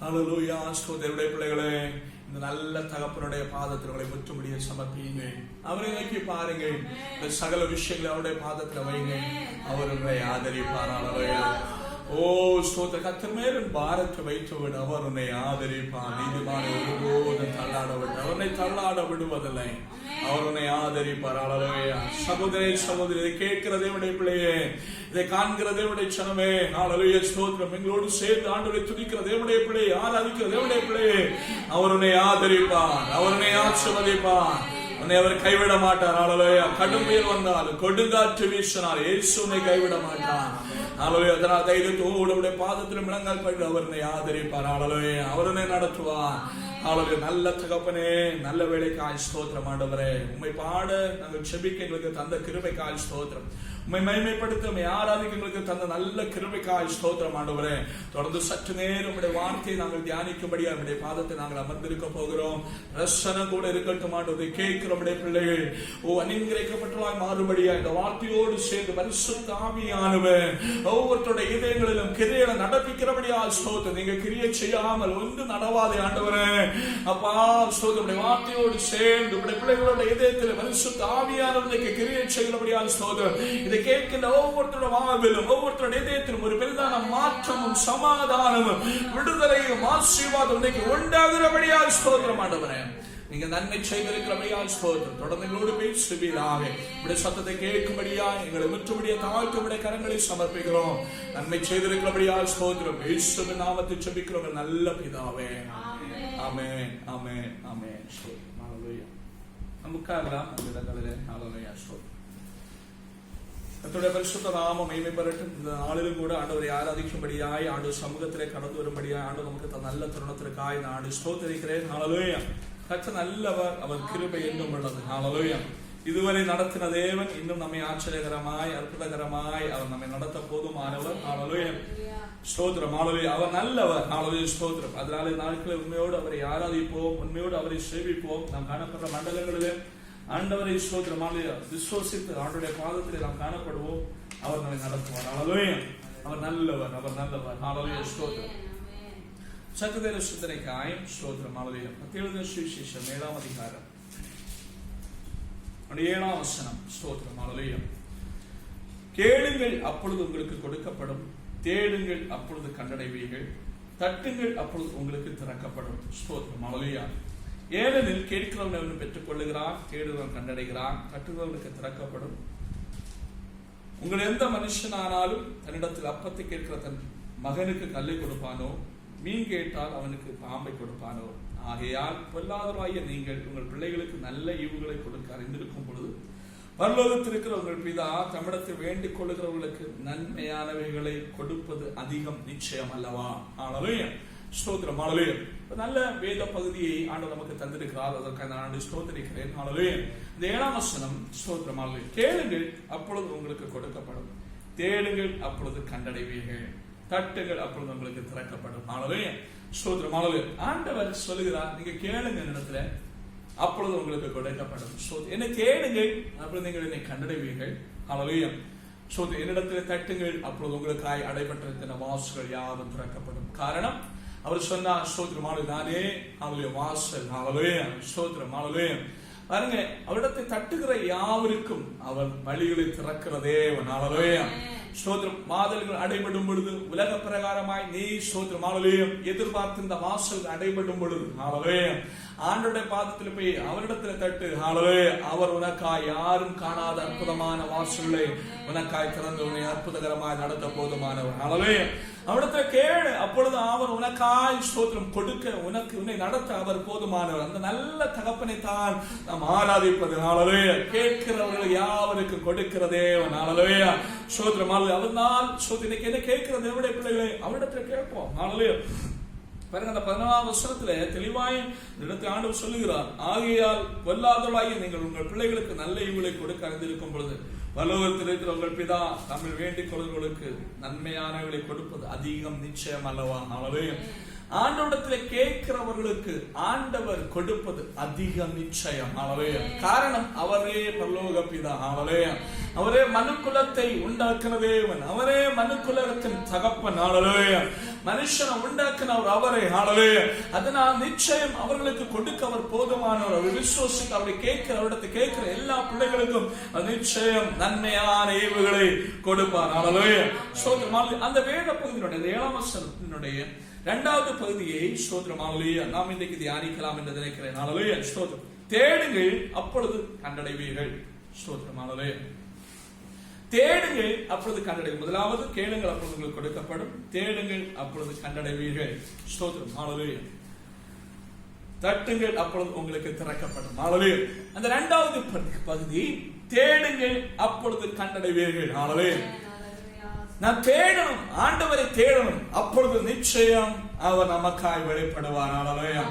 ஹalleluya. சகோதரருடைய பிள்ளைகளே, இந்த நல்ல தகப்பனுடைய பாதத்தில் உங்களை முற்றுமுடிய சமர்ப்பியுங்க. அவரை நோக்கி பாருங்க, இந்த சகல விஷயங்களை அவருடைய பாதத்தில் வைங்க. அவர் உங்களை ஆதரிப்பார். ஹalleluya. ஓ ஸ்தோத்திர, கர்த்தர் மேல் பாரத்தை வைத்துவிட அவர் உன்னை ஆதரிப்பார். நீதிமானை ஒருபோதும் தள்ளாட விடுவதில்லை. அவர் உன்னை ஆதரிப்பார். ஹalleluya. சகோதரே சகோதரி, இதை கேட்கிற தேவனுடைய பிள்ளையே, இதை காண்கிற தேவனுடைய சனமே, ஹalleluya ஸ்தோத்திரம். எங்களோடு சேர்ந்து ஆண்டவரை துதிக்கிற தேவனுடைய பிள்ளையே, ஆராதிக்கிற தேவனுடைய பிள்ளையே, அவர் உன்னை ஆதரிப்பார், அவர் உன்னை ஆசீர்வதிப்பார். உன்னை அவர் கைவிட மாட்டார். ஹalleluya. கடும் புயல் வந்தாலும் கொடுங்காற்று வீசினால் இயேசு உன்னை கைவிட மாட்டார். ஹalleluya. அதனால் தைரியத்தோடு அவருடைய பாதத்தில் முழங்கால் படி அவர் உன்னை ஆதரிப்பார். ஹalleluya. அவர் உன்னை நடத்துவார். ஹalleluya. நல்ல தகப்பனே, நல்ல வேளைக்காய் ஸ்தோத்திரம் ஆண்டவரே. உம்மை பாட நாங்கள் செபிக்க எங்களுக்கு தந்த கிருபைக்காய் ஸ்தோத்திரம். உம்மை மகிமைப்படுத்த உம்மை ஆராதிக்க எங்களுக்கு தந்த நல்ல கிருபைக்காய் ஸ்தோத்திரம் ஆண்டவரே. தொடர்ந்து சற்று நேரம் உம்முடைய வார்த்தையை நாங்கள் தியானிக்கும்படியா உம்முடைய பாதத்தை நாங்கள் அமர்ந்திருக்க போகிறோம். ரசனம் கூட இருக்கட்டும் ஆண்டவரே. கேட்கிற உம்முடைய பிள்ளைகள் அனுக்கிரகிக்கப்பட்டவர்களாய் மாறுபடியா இந்த வார்த்தையோடு சேர்ந்து பரிசுத்த ஆவியானவர் ஒவ்வொருத்தருடைய இதயங்களிலும் கிரியைகளை நடப்பிக்கிறபடியா ஸ்தோத்திரம். நீங்க கிரியை செய்யாமல் ஒன்று நடவாதே ஆண்டவரே. அப்பா ஸ்தோத்திரம், வார்த்தையோடு சேர்ந்து உம்முடைய பிள்ளைகளுடைய இதயத்தில் பரிசுத்த ஆவியானவருக்கு கிரியை செய்கிறபடியா ஸ்தோத்திரம். இதை கேட்கின்ற ஒவ்வொருத்தருடைய வாழ்விலும் ஒவ்வொருத்தருடைய இதயத்திலும் ஒரு பெரிதான மாற்றமும் சமாதானமும் விடுதலையும் ஆசீர்வாதம் உண்டாகிறபடியா ஸ்தோத்திரம் ஆண்டவரே. நீங்க நன்மை செய்திருக்கிறபடியா ஸ்தோத்திரம். தொடர்ந்து எங்களோடு பேசுவீராக. உடைய சத்தத்தை கேட்கும்படியா எங்களை முற்றுமுடிய தாழ்த்து உடைய கரங்களை சமர்ப்பிக்கிறோம். நன்மை செய்திருக்கிறபடியா ஸ்தோத்திரம். இயேசுவின் நாமத்தில் ஜெபிக்கிறோம் நல்ல பிதாவே. ஆமென், ஆமென், ஆமென். ஹalleluya. நமக்காகலாம் அந்த இடங்களிலே. ஹalleluya. கர்த்தருடைய பரிசுத்த நாமம் மகிமைப்படட்டும். இந்த நாளிலும் கூட ஆண்டவரை ஆராதிக்கும்படியாய் ஆண்டவர் சமூகத்திலே கடந்து வரும்படியாய் ஆண்டவர் நமக்கு நல்ல தருணத்திற்காய் நான் ஸ்தோத்திரிக்கிறேன். ஹalleluya. கர்த்தர் நல்லவர், அவர் கிருபை என்றும் உள்ளது. ஹalleluya. இதுவரை நடத்தின தேவன் இன்னும் நம்மை ஆச்சரியகரமாய் அற்புதகரமாய் அவர் நம்மை நடத்த போதுமானவர். ஹalleluya. ஸ்தோத்திரம். ஹalleluya. அவர் நல்லவர். ஹalleluya. ஸ்தோத்திரம். அதனால நாட்களில் உண்மையோடு அவரை ஆராதிப்போம், உண்மையோடு அவரை சேவிப்போம். நாம் காணப்படுற மண்டலங்களிலே ஆண்டவரை ஸ்தோத்திரம் விசுவாசித்து ஆண்டவருடைய பாதத்தில் நாம் காணப்படுவோம். அவர் நம்மை நடத்துவார். ஹalleluya. அவர் நல்லவர், அவர் நல்லவர். ஹalleluya. ஸ்தோத்திரம். சத்துவேத சிந்தனைக்காய் ஸ்தோத்திரம். ஹalleluya. மத்தேயு சுவிசேஷம் 7ஆம் அதிகாரம் 7ஆம் வசனம். ஸ்தோத்திரம். ஹalleluya. கேளுங்கள் அப்பொழுது உங்களுக்கு கொடுக்கப்படும், தேடுங்கள் அப்பொழுது கண்டடைவீர்கள், தட்டுங்கள் அப்பொழுது உங்களுக்கு திறக்கப்படும். ஸ்தோத்திரம். ஹalleluya. ஏனெனில் கேட்கிறவன் பெற்றுக் கொள்ளுகிறான், தேடுகிறவன் கண்டடைகிறான், தட்டுகிறவனுக்கு திறக்கப்படும். உங்கள் எந்த மனுஷனானாலும் தன்னிடத்தில் அப்பத்தை கேட்கிற தன் மகனுக்கு கல்லை கொடுப்பானோ, மீன் கேட்டால் அவனுக்கு பாம்பை கொடுப்பானோ? ஆகையால் பொல்லாதவராகிய நீங்கள் உங்கள் பிள்ளைகளுக்கு நல்ல ஈவுகளை கொடுக்க அறிந்திருக்கும் பொழுது பரலோகத்தில் இருக்கிற உங்கள் பிதா தம்மிடத்தில் வேண்டிக் கொள்ளுகிறவர்களுக்கு நன்மையானவைகளை கொடுப்பது அதிகம் நிச்சயம் அல்லவா? ஹalleluya. ஸ்தோத்திரம். ஹalleluya. நல்ல வேத பகுதியை ஆண்டவர் நமக்கு தந்திருக்கிறார். அதற்காக நான் ஸ்தோத்திரிக்கிறேன். ஹalleluya. இந்த 7ஆம் வசனம். ஸ்தோத்திரம். ஹalleluya. கேளுங்கள் அப்பொழுது உங்களுக்கு கொடுக்கப்படும், தேடுங்கள் அப்பொழுது கண்டடைவீர்கள், தட்டுங்கள் அப்பொழுது உங்களுக்கு திறக்கப்படும். ஹalleluya. ஸ்தோத்திரம். ஹalleluya. ஆண்டவர் சொல்லுகிறார், நீங்க கேளுங்க இடத்துல, அப்பொழுது உங்களுக்கு கொடுக்கப்படும். என்ன தேடுங்கள் அப்பொழுது நீங்கள் என்னை கண்டடைவீர்கள். ஹalleluya. என்னிடத்தில் தட்டுங்கள் அப்பொழுது உங்களுக்காய் அடைபட்டிருக்கிற வாசல்கள் யாவும் திறக்கப்படும். காரணம், அவர் சொன்னார் ஸ்தோத்திரம். நானே அவருடைய வாசல். ஹalleluya. ஸ்தோத்திரம். ஹalleluya. பாருங்க, அவரிடத்தை தட்டுகிற யாவருக்கும் அவர் வழிகளை திறக்கிற தேவன். ஹalleluya. ஸ்தோத்திரம். வாசல்கள் அடைபடும் பொழுது உலக பிரகாரமாய் நீ ஸ்தோத்திரம் ஹalleluya எதிர்பார்த்து இந்த வாசல் அடைபடும் பொழுது ஹalleluya ஆண்டவருடைய பாதத்தில் போய் அவரிடத்தில் தட்டு. ஹalleluya. அவர் உனக்காய் யாரும் காணாத அற்புதமான வாசல்களை உனக்காய் திறந்து உன்னை அற்புதகரமாய் நடத்த போதுமானவர். ஹalleluya. அவரிடத்தில் கேளு, அப்பொழுது அவர் உனக்காய் ஸ்தோத்திரம் கொடுக்க, உன்னை நடத்த அவர் போதுமானவர். அந்த நல்ல தகப்பனை தான் நாம் ஆராதிப்பது. ஹalleluya. கேட்கிறவர்கள் யாவருக்கு கொடுக்கிற தேவன். ஹalleluya. ஸ்தோத்திரம். அவர்தான் ஸ்தோத்திரம். என்ன கேட்கிற தேவனுடைய பிள்ளைகளை அவரிடத்தில் கேட்போம். ஹalleluya. பாருங்க, அந்த 14ஆம் வசனத்துல தெளிவாய் இடத்தை ஆண்டவர் சொல்லுகிறார், ஆகையால் பொல்லாதவர்களாகிய நீங்கள் உங்கள் பிள்ளைகளுக்கு நல்ல ஈவுகளை கொடுக்க அறிந்திருக்கும் பொழுது பரலோகத்தில் இருக்கிற உங்கள் பிதா தமிழ் வேண்டிக் கொள்வர்களுக்கு நன்மையானவர்களை கொடுப்பது அதிகம் நிச்சயம் அல்லவா? ஹல்லேலூயா. ஆண்டவரிடத்திலே கேட்கிறவர்களுக்கு ஆண்டவர் கொடுப்பது அதிக நிச்சயம். ஹல்லேலூயா. காரணம் அவரே பரலோக பிதா. ஹல்லேலூயா. அவரே மனுக்குலத்தை உண்டாக்கின தேவன், அவரே மனுக்குலத்தின் தகப்பன். ஹல்லேலூயா. மனுஷனை உண்டாக்கினவர் அவரே. ஹல்லேலூயா. அதனால் நிச்சயம் அவர்களுக்கு கொடுக்க அவர் போதுமானவர். அவர் விசுவாசிக்க அவரை கேட்கிற அவரிடத்தை கேட்கிற எல்லா பிள்ளைகளுக்கும் நிச்சயம் நன்மையான ஈவுகளை கொடுப்பார். ஹல்லேலூயா. ஸ்தோத்திரம். அந்த வேத பகுதியினுடைய 7ஆம் வசனத்தினுடைய 2வது பகுதியை ஸ்தோத்திரம் ஹல்லேலூயா நாம் இன்றைக்கு தியானிக்கலாம் என்று நினைக்கிறேன். ஹல்லேலூயா. ஸ்தோத்திரம். தேடுங்கள் அப்பொழுது கண்டடைவீர்கள். ஸ்தோத்திரம் ஹல்லேலூயா. தேடுங்கள் அப்பொழுது கண்டடைவீர்கள். முதலாவது கேளுங்கள் அப்பொழுது உங்களுக்கு கொடுக்கப்படும். தேடுங்கள் அப்பொழுது கண்டடைவீர்கள். ஸ்தோத்திரம் ஹல்லேலூயா. தட்டுங்கள் அப்பொழுது உங்களுக்கு திறக்கப்படும். ஹல்லேலூயா. அந்த 2வது பகுதி தேடுங்கள் அப்பொழுது கண்டடைவீர்கள். ஹல்லேலூயா. நான் தேடணும், ஆண்டவரை தேடணும், அப்பொழுது நிச்சயம் அவர் நமக்காய் வெளிப்படுவார். ஹல்லேலூயா.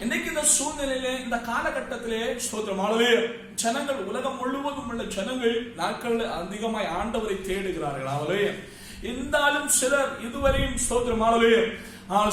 இன்னைக்கு இந்த சூழ்நிலையிலே இந்த காலகட்டத்திலே ஸ்தோத்திரம் ஹல்லேலூயா ஜனங்கள் உலகம் முழுவதும் உள்ள ஜனங்கள் நாட்கள் அதிகமாய் ஆண்டவரை தேடுகிறார்கள். ஹல்லேலூயா. இருந்தாலும் சிலர் இதுவரையும் ஸ்தோத்திரம் ஹல்லேலூயா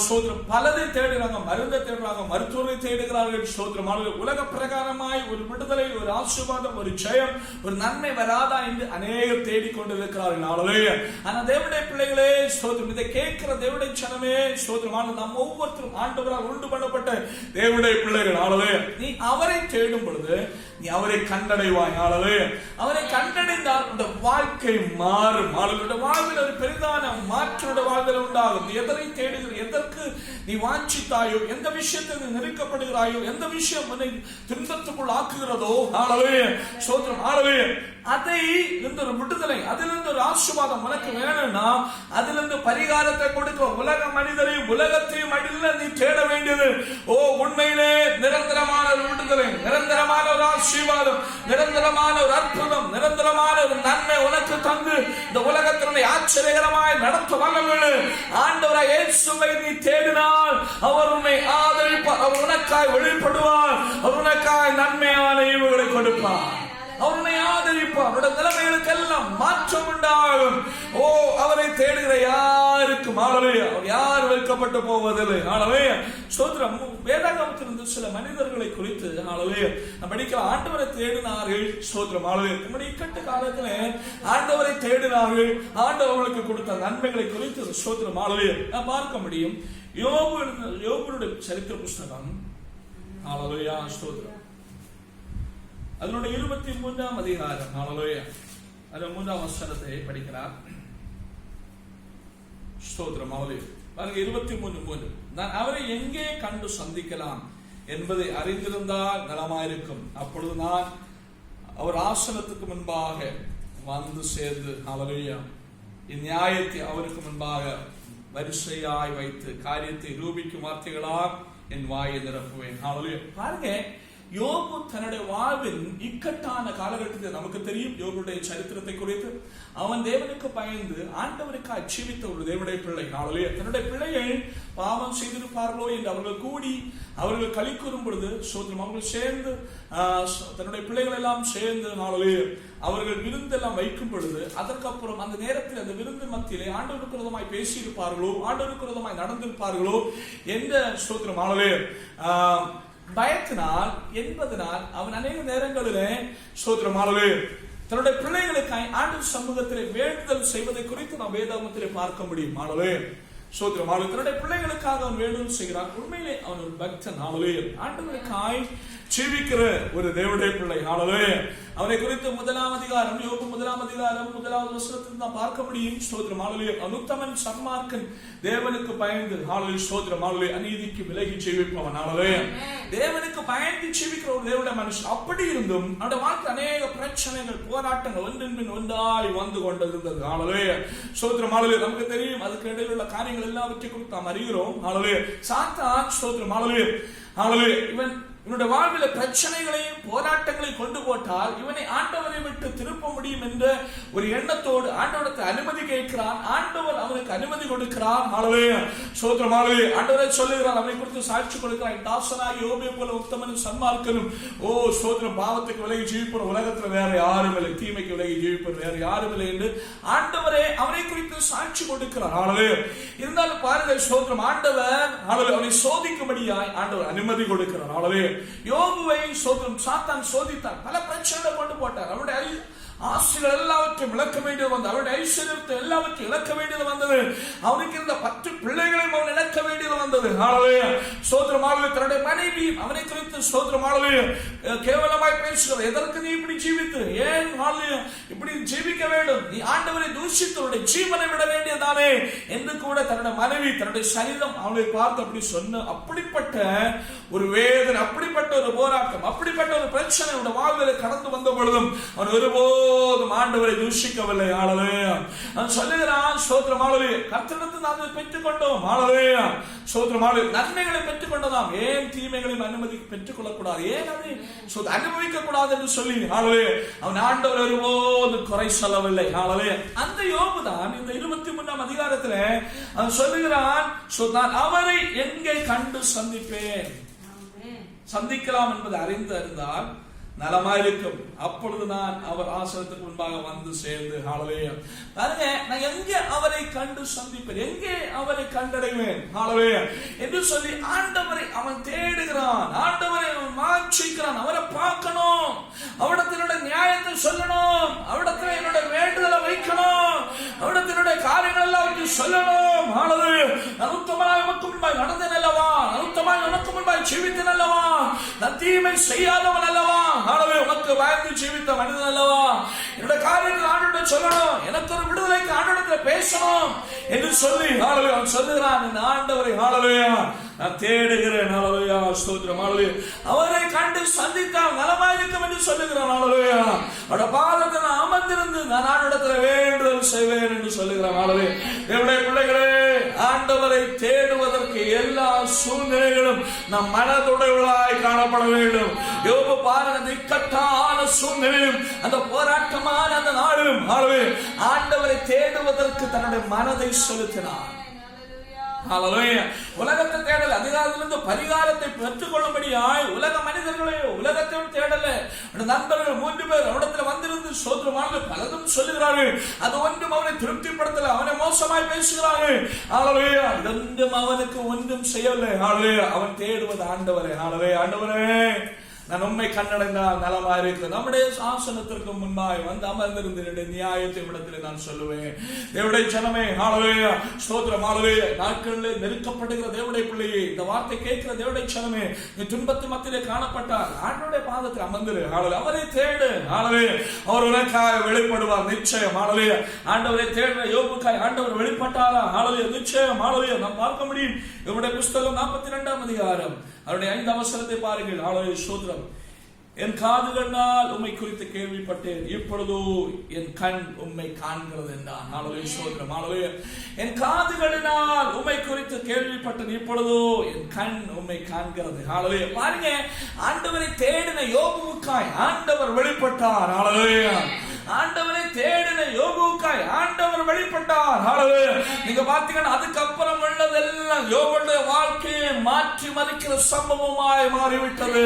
ஸ்தோத்திரம் பலதை தேடுகிறாங்க, மருந்தை தேடுறாங்க, மருத்துவரை தேடுகிறார்கள். ஸ்தோத்திரம் ஹல்லேலூயா. உலக பிரகாரமாய் ஒரு விடுதலை, ஒரு ஆசீர்வாதம், ஒரு ஜெயம், ஒரு நன்மை வராதா என்று அநேகர் தேடிக்கொண்டிருக்கிறார்கள். ஹல்லேலூயா. ஆனா தேவனுடைய பிள்ளைகளே ஸ்தோத்திரம், இதை கேட்கிற தேவனுடைய ஜனமே ஸ்தோத்திரம், நாம் ஒவ்வொருத்தரும் ஆண்டவரால் உண்டு பண்ணப்பட்ட தேவனுடைய பிள்ளைகள். ஹல்லேலூயா. நீ அவரை தேடும் பொழுது நீ அவரை கண்டடைவாய். ஹல்லேலூயா. அவரை கண்டடைந்தால் இந்த வாழ்க்கை மாறும். ஹல்லேலூயா. வாழ்வில் ஒரு பெரிதான மாற்றோட வாழ்வில் உண்டாகும். எதனை தேடுகிற, எதற்கு நீ வாஞ்சித்தாயோ, எந்த விஷயத்தில் நீ நெருக்கப்படுகிறாயோ, எந்த விஷயம் உன்னை துன்பத்துக்குள் ஆக்குகிறதோ, ஹல்லேலூயா ஸ்தோத்திரம் ஹல்லேலூயா, அதை இந்த ஒரு விடுதலை, அதிலிருந்து ஒரு ஆசீர்வாதம் உனக்கு வேணும்னா அதிலிருந்து பரிகாரத்தை கொடுக்க உலக மனிதரையும் உலகத்தையும் அடியில் நீ தேட வேண்டியது உண்மையிலே நிரந்தரமான ஒரு விடுதலை, நிரந்தரமான ஒரு ஆசீர்வாதம், நிரந்தரமான ஒரு அற்புதம், நிரந்தரமான ஒரு நன்மை உனக்கு தந்து இந்த உலகத்தினுடைய ஆச்சரியகரமாய் நடத்த வல்லவன் ஆண்டவராய் இயேசுவை நீ தேடினால் அவர் உன்னை ஆதரிப்பார். அவர் உனக்காய் வெளிப்படுவார். அவர் உனக்காய் நன்மையான ஈவுகளை கொடுப்பார். அவரை ஆதரிப்பார். அவருடைய நிலைமைகளுக்கு எல்லாம் மாற்றம் உண்டாகும். அவரை தேடுகிற யாருக்கும் ஹல்லேலூயா அவர் யார் வைக்கப்பட்டு போவதில்லை. ஹல்லேலூயா ஸ்தோத்திரம். வேதாகமத்திலிருந்து சில மனிதர்களை குறித்து ஹல்லேலூயா நாம் படிக்கலாம். ஆண்டவரை தேடினார்கள். ஸ்தோத்திரம் ஹல்லேலூயா. நம்முடைய இக்கட்டு காலத்திலே ஆண்டவரை தேடினார்கள். ஆண்டவர்களுக்கு கொடுத்த நன்மைகளை குறித்து ஸ்தோத்திரம் ஹல்லேலூயா நாம் பார்க்க முடியும். யோபுடைய சரித்திர புஸ்தகம் ஹல்லேலூயா ஸ்தோத்திரம் அதனுடைய 23ஆம் அதிகாரம். ஹல்லேலூயா. அது 3ஆம் வசனத்தை படிக்கிறார். ஸ்தோத்திரம் ஹல்லேலூயா. பாருங்க 23:3. நான் அவரை எங்கே கண்டு சந்திக்கலாம் என்பதை அறிந்திருந்தால் நலமாயிருக்கும். அப்பொழுது நான் அவர் ஆசனத்துக்கு முன்பாக வந்து சேர்ந்து ஹல்லேலூயா இந்நியாயத்தை அவருக்கு முன்பாக வரிசையாய் வைத்து காரியத்தை ரூபிக்கும் வார்த்தைகளால் என் வாயை நிரப்புவேன். ஹல்லேலூயா. பாருங்க, யோபு தன்னுடைய வாழ்வின் இக்கட்டான காலகட்டத்தில் நமக்கு தெரியும் யோபுடைய சரித்திரத்தை குறித்து. அவன் தேவனுக்கு பயந்து ஆண்டவருக்காக ஜீவித்த ஒரு தேவனுடைய பிள்ளை. ஹல்லேலூயா. தன்னுடைய பிள்ளைகள் பாவம் செய்திருப்பார்களோ என்று அவர்கள் கூடி அவர்கள் களி கூறும் பொழுது ஸ்தோத்திரம் அவர்கள் சேர்ந்து தன்னுடைய பிள்ளைகள் எல்லாம் சேர்ந்து ஹல்லேலூயா அவர்கள் விருந்தெல்லாம் வைக்கும் பொழுது அதற்கப்புறம் அந்த நேரத்தில் அந்த விருந்து மத்தியிலே ஆண்டவருக்கு விரோதமாய் பேசியிருப்பார்களோ, ஆண்டவருக்கு விரோதமாய் நடந்திருப்பார்களோ என்ற ஸ்தோத்திரம் ஹல்லேலூயா பயத்தினால் என்பதனால் அவன் அநேக நேரங்களிலே ஸ்தோத்திரம் ஹல்லேலூயா தன்னுடைய பிள்ளைகளுக்காய் ஆண்டவர் சமூகத்திலே வேண்டுதல் செய்வதை குறித்து நாம் வேதாகமத்திலே பார்க்க முடியும். ஹல்லேலூயா ஸ்தோத்திரம் ஹல்லேலூயா. தன்னுடைய பிள்ளைகளுக்காக அவன் வேண்டுதல் செய்கிறான். உண்மையிலே அவன் ஒரு பக்தன். ஹல்லேலூயா. ஆண்டவருக்காய் ஜீவிக்கிற ஒரு தேவனுடைய பிள்ளை. ஹல்லேலூயா. அவனை குறித்து 1ஆம் அதிகாரம் யோபு 1ஆம் அதிகாரம் 1வது வசனத்தில் நாம் பார்க்க முடியும். ஸ்தோத்திரம் ஹல்லேலூயா. அனுத்தமன் சன்மார்க்கன் தேவனுக்கு பயந்து ஹல்லேலூயா ஸ்தோத்திரம் ஹல்லேலூயா அநீதிக்கு விலகி ஜீவிப்பவன். ஹல்லேலூயா. தேவனுக்கு பயந்து ஜீவிக்கிற ஒரு தேவனுடைய மனுஷன். அப்படி இருந்தும் அவருடைய வாழ்க்கை அநேக பிரச்சனைகள், போராட்டங்கள் ஒன்றின் பின் ஒன்றாய் வந்து கொண்டிருந்தது. ஹல்லேலூயா ஸ்தோத்திரம் ஹல்லேலூயா. நமக்கு தெரியும் அதுக்கு இடையில் உள்ள காரியங்கள் எல்லாவற்றையும் நாம் அறிகிறோம். ஹல்லேலூயா. சாத்தான் ஸ்தோத்திரம் ஹல்லேலூயா ஹல்லேலூயா இவன் இவனுடைய வாழ்வில் பிரச்சனைகளையும் போராட்டங்களையும் கொண்டு போட்டால் இவனை ஆண்டவரை விட்டு திருப்ப முடியும் என்ற ஒரு எண்ணத்தோடு ஆண்டவரத்தை அனுமதி கேட்கிறான். ஆண்டவர் அவனுக்கு அனுமதி கொடுக்கிறார். ஹல்லேலூயா, ஸ்தோத்திரம். ஹல்லேலூயா. ஆண்டவரே சொல்லுகிறார், அவனை குறித்து சாட்சி கொடுக்கிறார், தாசனாய் யோபை போல உத்தமனும் சன்மார்க்கனும், ஓ ஸ்தோத்திரம், பாவத்துக்கு விலகி ஜீவிப்போர் உலகத்துல வேற யாரும் இல்லை, தீமைக்கு விலகி ஜீவிப்போர் வேற யாரும் இல்லை என்று ஆண்டவரே அவனை குறித்து சாட்சி கொடுக்கிறார். ஹல்லேலூயா. இருந்தாலும் பாருங்க, ஸ்தோத்திரம், ஆண்டவர் அவனை சோதிக்கும்படியாய் ஆண்டவர் அனுமதி கொடுக்கிறார். ஹல்லேலூயா. யோபுவை ஸ்தோத்திரம் சாத்தான் சோதித்தார், பல பிரச்சனைகளை கொண்டு போட்டார். அவருடைய ஆசைகள் எல்லாவற்றையும் இழக்க வேண்டியது வந்தது, அவருடைய ஐஸ்வர்யத்தை எல்லாவற்றையும் இழக்க வேண்டியது வந்தது, அவனுக்கு இருந்த 10 பிள்ளைகளையும் அவன் இழக்க வேண்டியது வந்தது. ஹல்லேலூயா, ஸ்தோத்திரம். ஹல்லேலூயா. தன்னுடைய மனைவி அவனை குறித்து ஸ்தோத்திரம், ஹல்லேலூயா, கேவலமாய் பேசுகிறார். எதற்கு நீ இப்படி ஜீவித்து, ஏன் ஹல்லேலூயா இப்படி ஜீவிக்க வேண்டும், நீ ஆண்டவரை தூஷித்தவருடைய ஜீவனை விட வேண்டியதானே என்று கூட தன்னுடைய மனைவி தன்னுடைய சரீரம் அவனை பார்த்து அப்படி சொன்ன. அப்படிப்பட்ட ஒரு வேதனை, அப்படிப்பட்ட ஒரு போராட்டம், அப்படிப்பட்ட ஒரு பிரச்சனை அவனுடைய வாழ்வில் கடந்து வந்த பொழுதும் அவன் ஒருபோதும் ஆண்டவரை தூஷிக்கவில்லை. ஹல்லேலூயா. நான் சொல்லுகிறான், ஸ்தோத்திரம். ஹல்லேலூயா. கர்த்தரிடத்தில் நாம் பெற்றுக் கொண்டோம். ஹல்லேலூயா, ஸ்தோத்திரம். ஹல்லேலூயா. நன்மைகளை பெற்றுக் கொண்டதாம், ஏன் தீமைகளையும் அனுமதி பெற்றுக் கொள்ளக்கூடாது, ஏன் அதை அனுபவிக்க கூடாது என்று சொல்லி ஹல்லேலூயா அவன் ஆண்டவர் ஒருபோது குறை சொல்லவில்லை. ஹல்லேலூயா. அந்த யோபு தான் இந்த 23ஆம் அதிகாரத்தில் அவன் சொல்லுகிறான், நான் அவரை எங்கே கண்டு சந்திப்பேன், சந்திக்கலாம் என்பதை அறிந்தால் நலமாயிருக்கும், அப்பொழுது நான் அவர் ஆசனத்துக்கு முன்பாக வந்து சேர்ந்து. ஹல்லேலூயா. பாருங்க, நான் எங்கே அவரை கண்டு சந்திப்பேன், எங்கே அவரை கண்டடைவேன், ஹல்லேலூயா என்று சொல்லி ஆண்டவரை அவன் தேடுகிறான், ஆண்டவரை அவன் வாஞ்சிக்கிறான், அவரை பார்க்கணும், அவரிடத்தினுடைய நியாயத்தை சொல்லணும், அவரிடத்தில் என்னுடைய வேண்டுதலை வைக்கணும், அவரிடத்தினுடைய காரியங்கள் எல்லாம் சொல்லணும். ஹல்லேலூயா. நான் உத்தமனாய் உமக்கு முன்பாய் நடந்தேன் அல்லவா, நான் உத்தமனாய் உமக்கு முன்பாய் ஜீவித்தேன் அல்லவா, நான் தீமை செய்யாதவன் அல்லவா, ஹல்லேலூயா, உமக்கு பயந்து ஜீவித்த மனிதன் அல்லவா, என்னுடைய காரியத்தை ஆண்டவரிடம் சொல்லணும், எனக்கு ஒரு விடுதலைக்கு ஆண்டவரிடத்தில் பேசணும் என்று சொல்லி ஹல்லேலூயா அவன் சொல்லுகிறான், இந்த ஆண்டவரை ஹல்லேலூயா நான் தேடுகிறேன். ஹல்லேலூயா, ஸ்தோத்திரம். ஹல்லேலூயா. அவரை கண்டு சந்தித்தால் நலமாயிருக்கும் என்று சொல்லுகிறான். ஹல்லேலூயா. அவருடைய பாதத்தை நான் அமர்ந்திருந்து நான் ஆண்டவரிடத்தில் வேண்டுதல் செய்வேன் என்று சொல்லுகிறான். ஹல்லேலூயா. என்னுடைய பிள்ளைகளே, ஆண்டவரை தேடுவதற்கு எல்லா சூழ்நிலைகளும் நம் மனதுடையவர்களாய் காணப்பட வேண்டும். யோபு பாருங்க, இக்கட்டான சூழ்நிலையும் அந்த போராட்டமான அந்த நாளிலும் ஆண்டவரை தேடுவதற்கு தன்னுடைய மனதை செலுத்தினார். ஹல்லேலூயா. உலகத்தை தேடல, அதிகாரத்திலிருந்து பரிகாரத்தை பெற்றுக் கொள்ளும்படியாய் உலக மனிதர்களே உலகத்தை தேடல. நண்பர்கள் 3 பேர் அவரிடத்தில் வந்திருந்து ஸ்தோத்திரமாக பலதும் சொல்லுகிறார்கள், அது ஒன்றும் அவனை திருப்திப்படுத்தல, அவனை மோசமாய் பேசுகிறார்கள். ஹல்லேலூயா. இதொன்றும் அவனுக்கு ஒன்றும் செய்யவில்லை. ஹல்லேலூயா. அவன் தேடுவது ஆண்டவரே. ஹல்லேலூயா. ஆண்டவரே, நான் உண்மை கண்டடைந்தால் நலமா இருக்கு, நம்முடைய ஆசனத்திற்கு முன்பாய் வந்து அமர்ந்திருந்து என்னுடைய நியாயத்தை விடத்தில் நான் சொல்லுவேன். தேவனுடைய ஜனமே, ஹல்லேலூயா, ஸ்தோத்திரம். ஹல்லேலூயா. நாட்களில் நெருக்கப்படுகிற தேவனுடைய பிள்ளையே, இந்த வார்த்தை கேட்கிற தேவனுடைய ஜனமே, நீ துன்பத்து மத்தியிலே காணப்பட்டால் ஆண்டவருடைய பாதத்தில் அமர்ந்திரு. ஹல்லேலூயா. அவரை தேடு. ஹல்லேலூயா. அவர் உனக்காக வெளிப்படுவார், நிச்சயம். ஹல்லேலூயா. ஆண்டவரை தேடுற யோபுக்காய் ஆண்டவர் வெளிப்பட்டாரா? ஹல்லேலூயா, நிச்சயம். ஹல்லேலூயா. நாம் பார்க்க முடியும். இவருடைய புஸ்தகம் 42ஆம் அதிகாரம் அவருடைய 5ஆம் வசனத்தை பாருங்கள். ஹல்லேலூயா, ஸ்தோத்திரம். என் காதுகளால் உம்மை குறித்து கேள்விப்பட்டேன், இப்பொழுதோ என் கண் உம்மை காண்கிறது என்றான். ஹல்லேலூயா, ஸ்தோத்திரம். ஹல்லேலூயா. என் காதுகளினால் உம்மை குறித்து கேள்விப்பட்டேன், இப்பொழுதோ என் கண் உம்மை காண்கிறது. ஹல்லேலூயா. பாருங்க, ஆண்டவரை தேடின யோபுவுக்காய் ஆண்டவர் வெளிப்பட்டார். ஹல்லேலூயா. ஆண்டவரை தேடின யோபுவுக்காய் ஆண்டவர் வெளிப்பட்டார். ஹல்லேலூயா. நீங்க பாத்தீங்கன்னா அதுக்கப்புறம் உள்ளதெல்லாம் யோபுடைய வாழ்க்கையை மாற்றி மறிக்கிற சம்பவமாய் மாறிவிட்டது.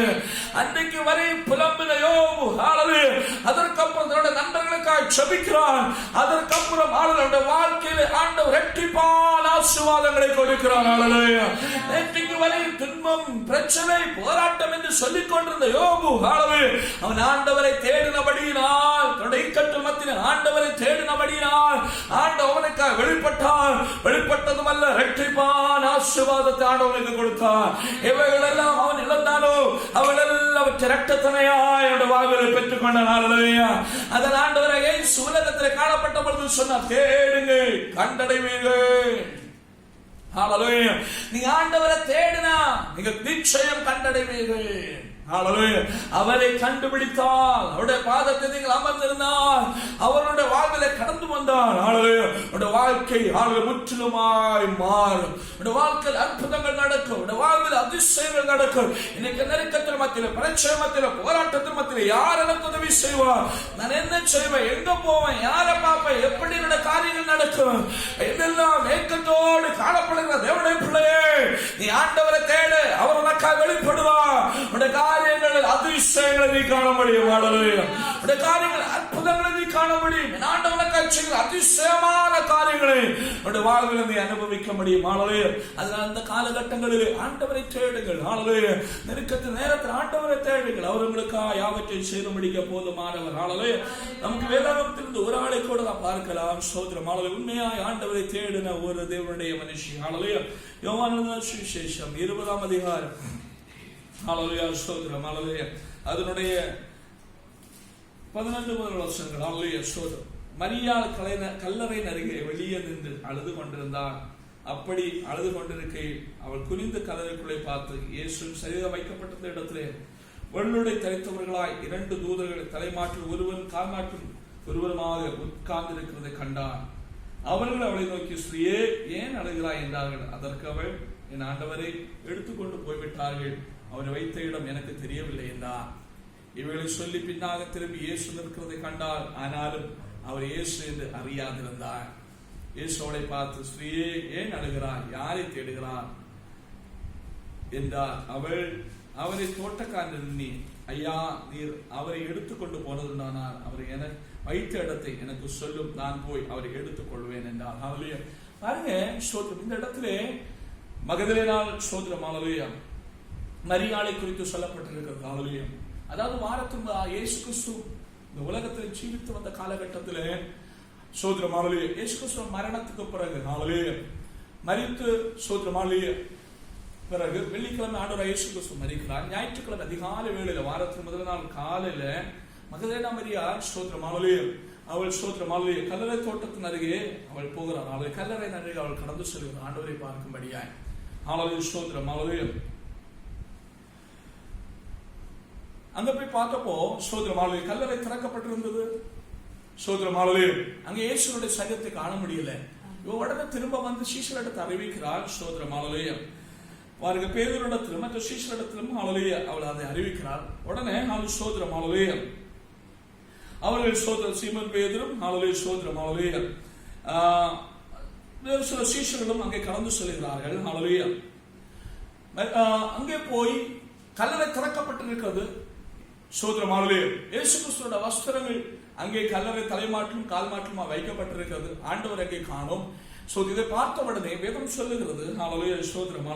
அன்றைக்கு வரை புலம்பின யோபு, ஹல்லேலூயா, அதற்கப்புறம் தன்னுடைய நண்பர்களுக்காய் ஜெபிக்கிறான். அதற்கப்புறம் அவருடைய வாழ்க்கையில ஆண்டவர் இரட்டிப்பான ஆசீர்வாதங்களை கொடுக்கிறார். ஹல்லேலூயா. நேற்றைக்கு வரை துன்பம், பிரச்சனை, போராட்டம் என்று சொல்லிக் கொண்டிருந்த யோபு, ஹல்லேலூயா, அவன் ஆண்டவரை தேடினபடியினால், தன்னுடைய இக்கட்டு மத்தியில் ஆண்டவரை தேடினபடியினால் ஆண்டவர் அவனுக்காக வெளிப்பட்டார். வெளிப்பட்டதும் அல்ல, இரட்டிப்பான ஆசீர்வாதத்தை ஆண்டவனுக்கு கொடுத்தார். இவைகள் எல்லாம் அவன் இழந்தானோ அவள் எல்லாவற்றை இரட்டத்தனையாய் அவனுடைய வாழ்வில் பெற்றுக் கொண்டான். ஹல்லேலூயா. அதன் ஆண்டவரை இயேசு உலகத்தில் காணப்பட்ட பொழுது சொன்னார், தேடுங்க கண்டடைவீர்கள். ஹல்லேலூயா. நீங்க ஆண்டவரை தேடினா நீங்க நிச்சயம் கண்டடைவீர்கள். அவரை கண்டுபிடித்தால், அவருடைய பாதத்தை நீங்கள் அமர்ந்திருந்தால், அவருடைய வாழ்விலே கடந்து வந்தால் அவருடைய வாழ்க்கை முற்றிலுமாய் மாறும். வாழ்க்கையில் அற்புதங்கள் நடக்கும், வாழ்வில் அதிசயங்கள் நடக்கும். இன்னைக்கு நெருக்கத்தின் மத்தியில், பிரச்சனை மத்தியில், போராட்டத்தின் மத்தியில் யார் எனக்கு உதவி செய்வார், நான் என்ன செய்வேன், எங்க போவேன், யாரை பார்ப்பேன், எப்படி என்னோட காரியங்கள் நடக்கும், இதெல்லாம் ஏக்கத்தோடு காணப்படுகிற தேவனுடைய பிள்ளையே, நீ ஆண்டவரை தேடு, அவர் உனக்காக வெளிப்படுவார். உடைய காரியங்கள் அதிசயங்களை நீ காண முடியும். உடைய காரியங்கள் அற்புதங்களை நீ காண முடியும். ஆண்டவனுக்காக செய்கிற அதிசயமான காரியங்களை உடைய வாழ்வில் நீ அனுபவிக்க முடியும். அதனால் அந்த காலகட்டங்களில் ஆண்டவரை தேடுங்கள். நெருக்கத்தின் நேரத்தில் ஆண்டவரை தேடுங்கள். அவர் உங்களுக்காக யாவற்றையும் செய்து முடிக்க போதுமானவர். நமக்கு வேதாகமத்திலிருந்து ஒரு ஆளை கூட நான் பார்க்கலாம். ஸ்தோத்திரம். உண்மையாய் ஆண்டவரை தேடின ஒரு தேவனுடைய மனுஷி. யோவான் சுவிசேஷம் 20ஆம் அதிகாரம். ஸ்தோத்திரம். அதனுடைய 14 வருஷங்கள். ஸ்தோத்திரம். மரியாள் கல்லறை அருகே வெளியே நின்று அழுது கொண்டிருந்தார். அப்படி அழுது கொண்டிருக்கையில் அவள் குனிந்து கல்லறைக்குள்ளே பார்த்து இயேசு சரீரம் வைக்கப்பட்ட இடத்திலே வெள்ளுடை தரித்தவர்களாய் 2 தூதர்கள் தலைமாற்றில் ஒருவன் கால்மாற்றில் ஒருவருமாக உட்கார்ந்து இருக்கிறதை கண்டார். அவர்கள் அவளை நோக்கி, ஸ்ரீயே, ஏன் அழுகிறாய் என்றார்கள். அதற்கு அவள், என் ஆண்டவரை எடுத்துக்கொண்டு போய்விட்டார்கள், அவரை வைத்த இடம் எனக்கு தெரியவில்லை என்றார். இவர்களை சொல்லி பின்னாக திரும்பி இயேசு நிற்கிறதை கண்டார். ஆனாலும் அவர் இயேசு என்று அறியாதிருந்தார். இயேசு அவளை பார்த்து, ஸ்ரீயே, ஏன் அழுகிறாய், யாரை தேடுகிறார் என்றார். அவள், அவரை தோட்டக்காரன் நீ, ஐயா, நீர் அவரை எடுத்துக்கொண்டு போனதுனானால் அவரை என வைத்த இடத்தை எனக்கு சொல்லும், நான் போய் அவரை எடுத்துக் கொள்வேன் என்றார். பாருங்க, இந்த இடத்திலே மகதலேனாள் ஸ்தோத்திரம் மரியாளை குறித்து சொல்லப்பட்டிருக்கிறது. அதாவது வாரத்தின் இயேசு கிறிஸ்து இந்த உலகத்தில் ஜீவித்து வந்த காலகட்டத்தில் ஸ்தோத்திரம் இயேசு கிறிஸ்து மரணத்துக்கு பிறகு மரித்து ஸ்தோத்திரம் பிறகு வெள்ளிக்கிழமை ஆண்டவர் இயேசு கிறிஸ்து மரிக்கிறார். ஞாயிற்றுக்கிழமை அதிகாலை வேளையில, வாரத்தின் முதல் நாள் காலையில மகதலேனா மரியாள் ஸ்தோத்திரம் அவள் ஸ்தோத்திரம் கல்லறை தோட்டத்தின் அருகே அவள் போகிறார். அவள் கல்லறை அருகே அவள் கடந்து செல்கிறார் ஆண்டவரை பார்க்கும்படியாய். ஸ்தோத்திரம். அங்க போய் பார்த்தப்போ ஸ்தோத்திரம் கல்லறை திறக்கப்பட்டிருந்தது. ஸ்தோத்திரம். அங்க இயேசுனுடைய சரீரத்தை காண முடியல. உடனே திரும்ப வந்து சீஷரிடத்தை அறிவிக்கிறாள். ஸ்தோத்திரம். பாருங்க, பேதுருவிடத்திலும் மற்ற சீஷரிடத்திலும் அவள் அதை அறிவிக்கிறாள். உடனே ஸ்தோத்திரம் அவர்கள் ஸ்தோத்திரம் சீமோன் பேதுரும் ஸ்தோத்திரம் வேறு சில சீஷர்களும் அங்கே கடந்து செல்கிறார்கள். அங்கே போய் கல்லறை திறக்கப்பட்டிருக்கிறது. ஸ்தோத்திரம். இயேசு கிறிஸ்துவோட வஸ்திரங்கள் அங்கே கல்லறை தலைமாற்றும் கால் மாற்றுமா வைக்கப்பட்டிருக்கிறது. ஆண்டவர் அங்கே காணும். இதை பார்த்த உடனே வேதம் சொல்லுகிறது, ஸ்தோத்திரம்,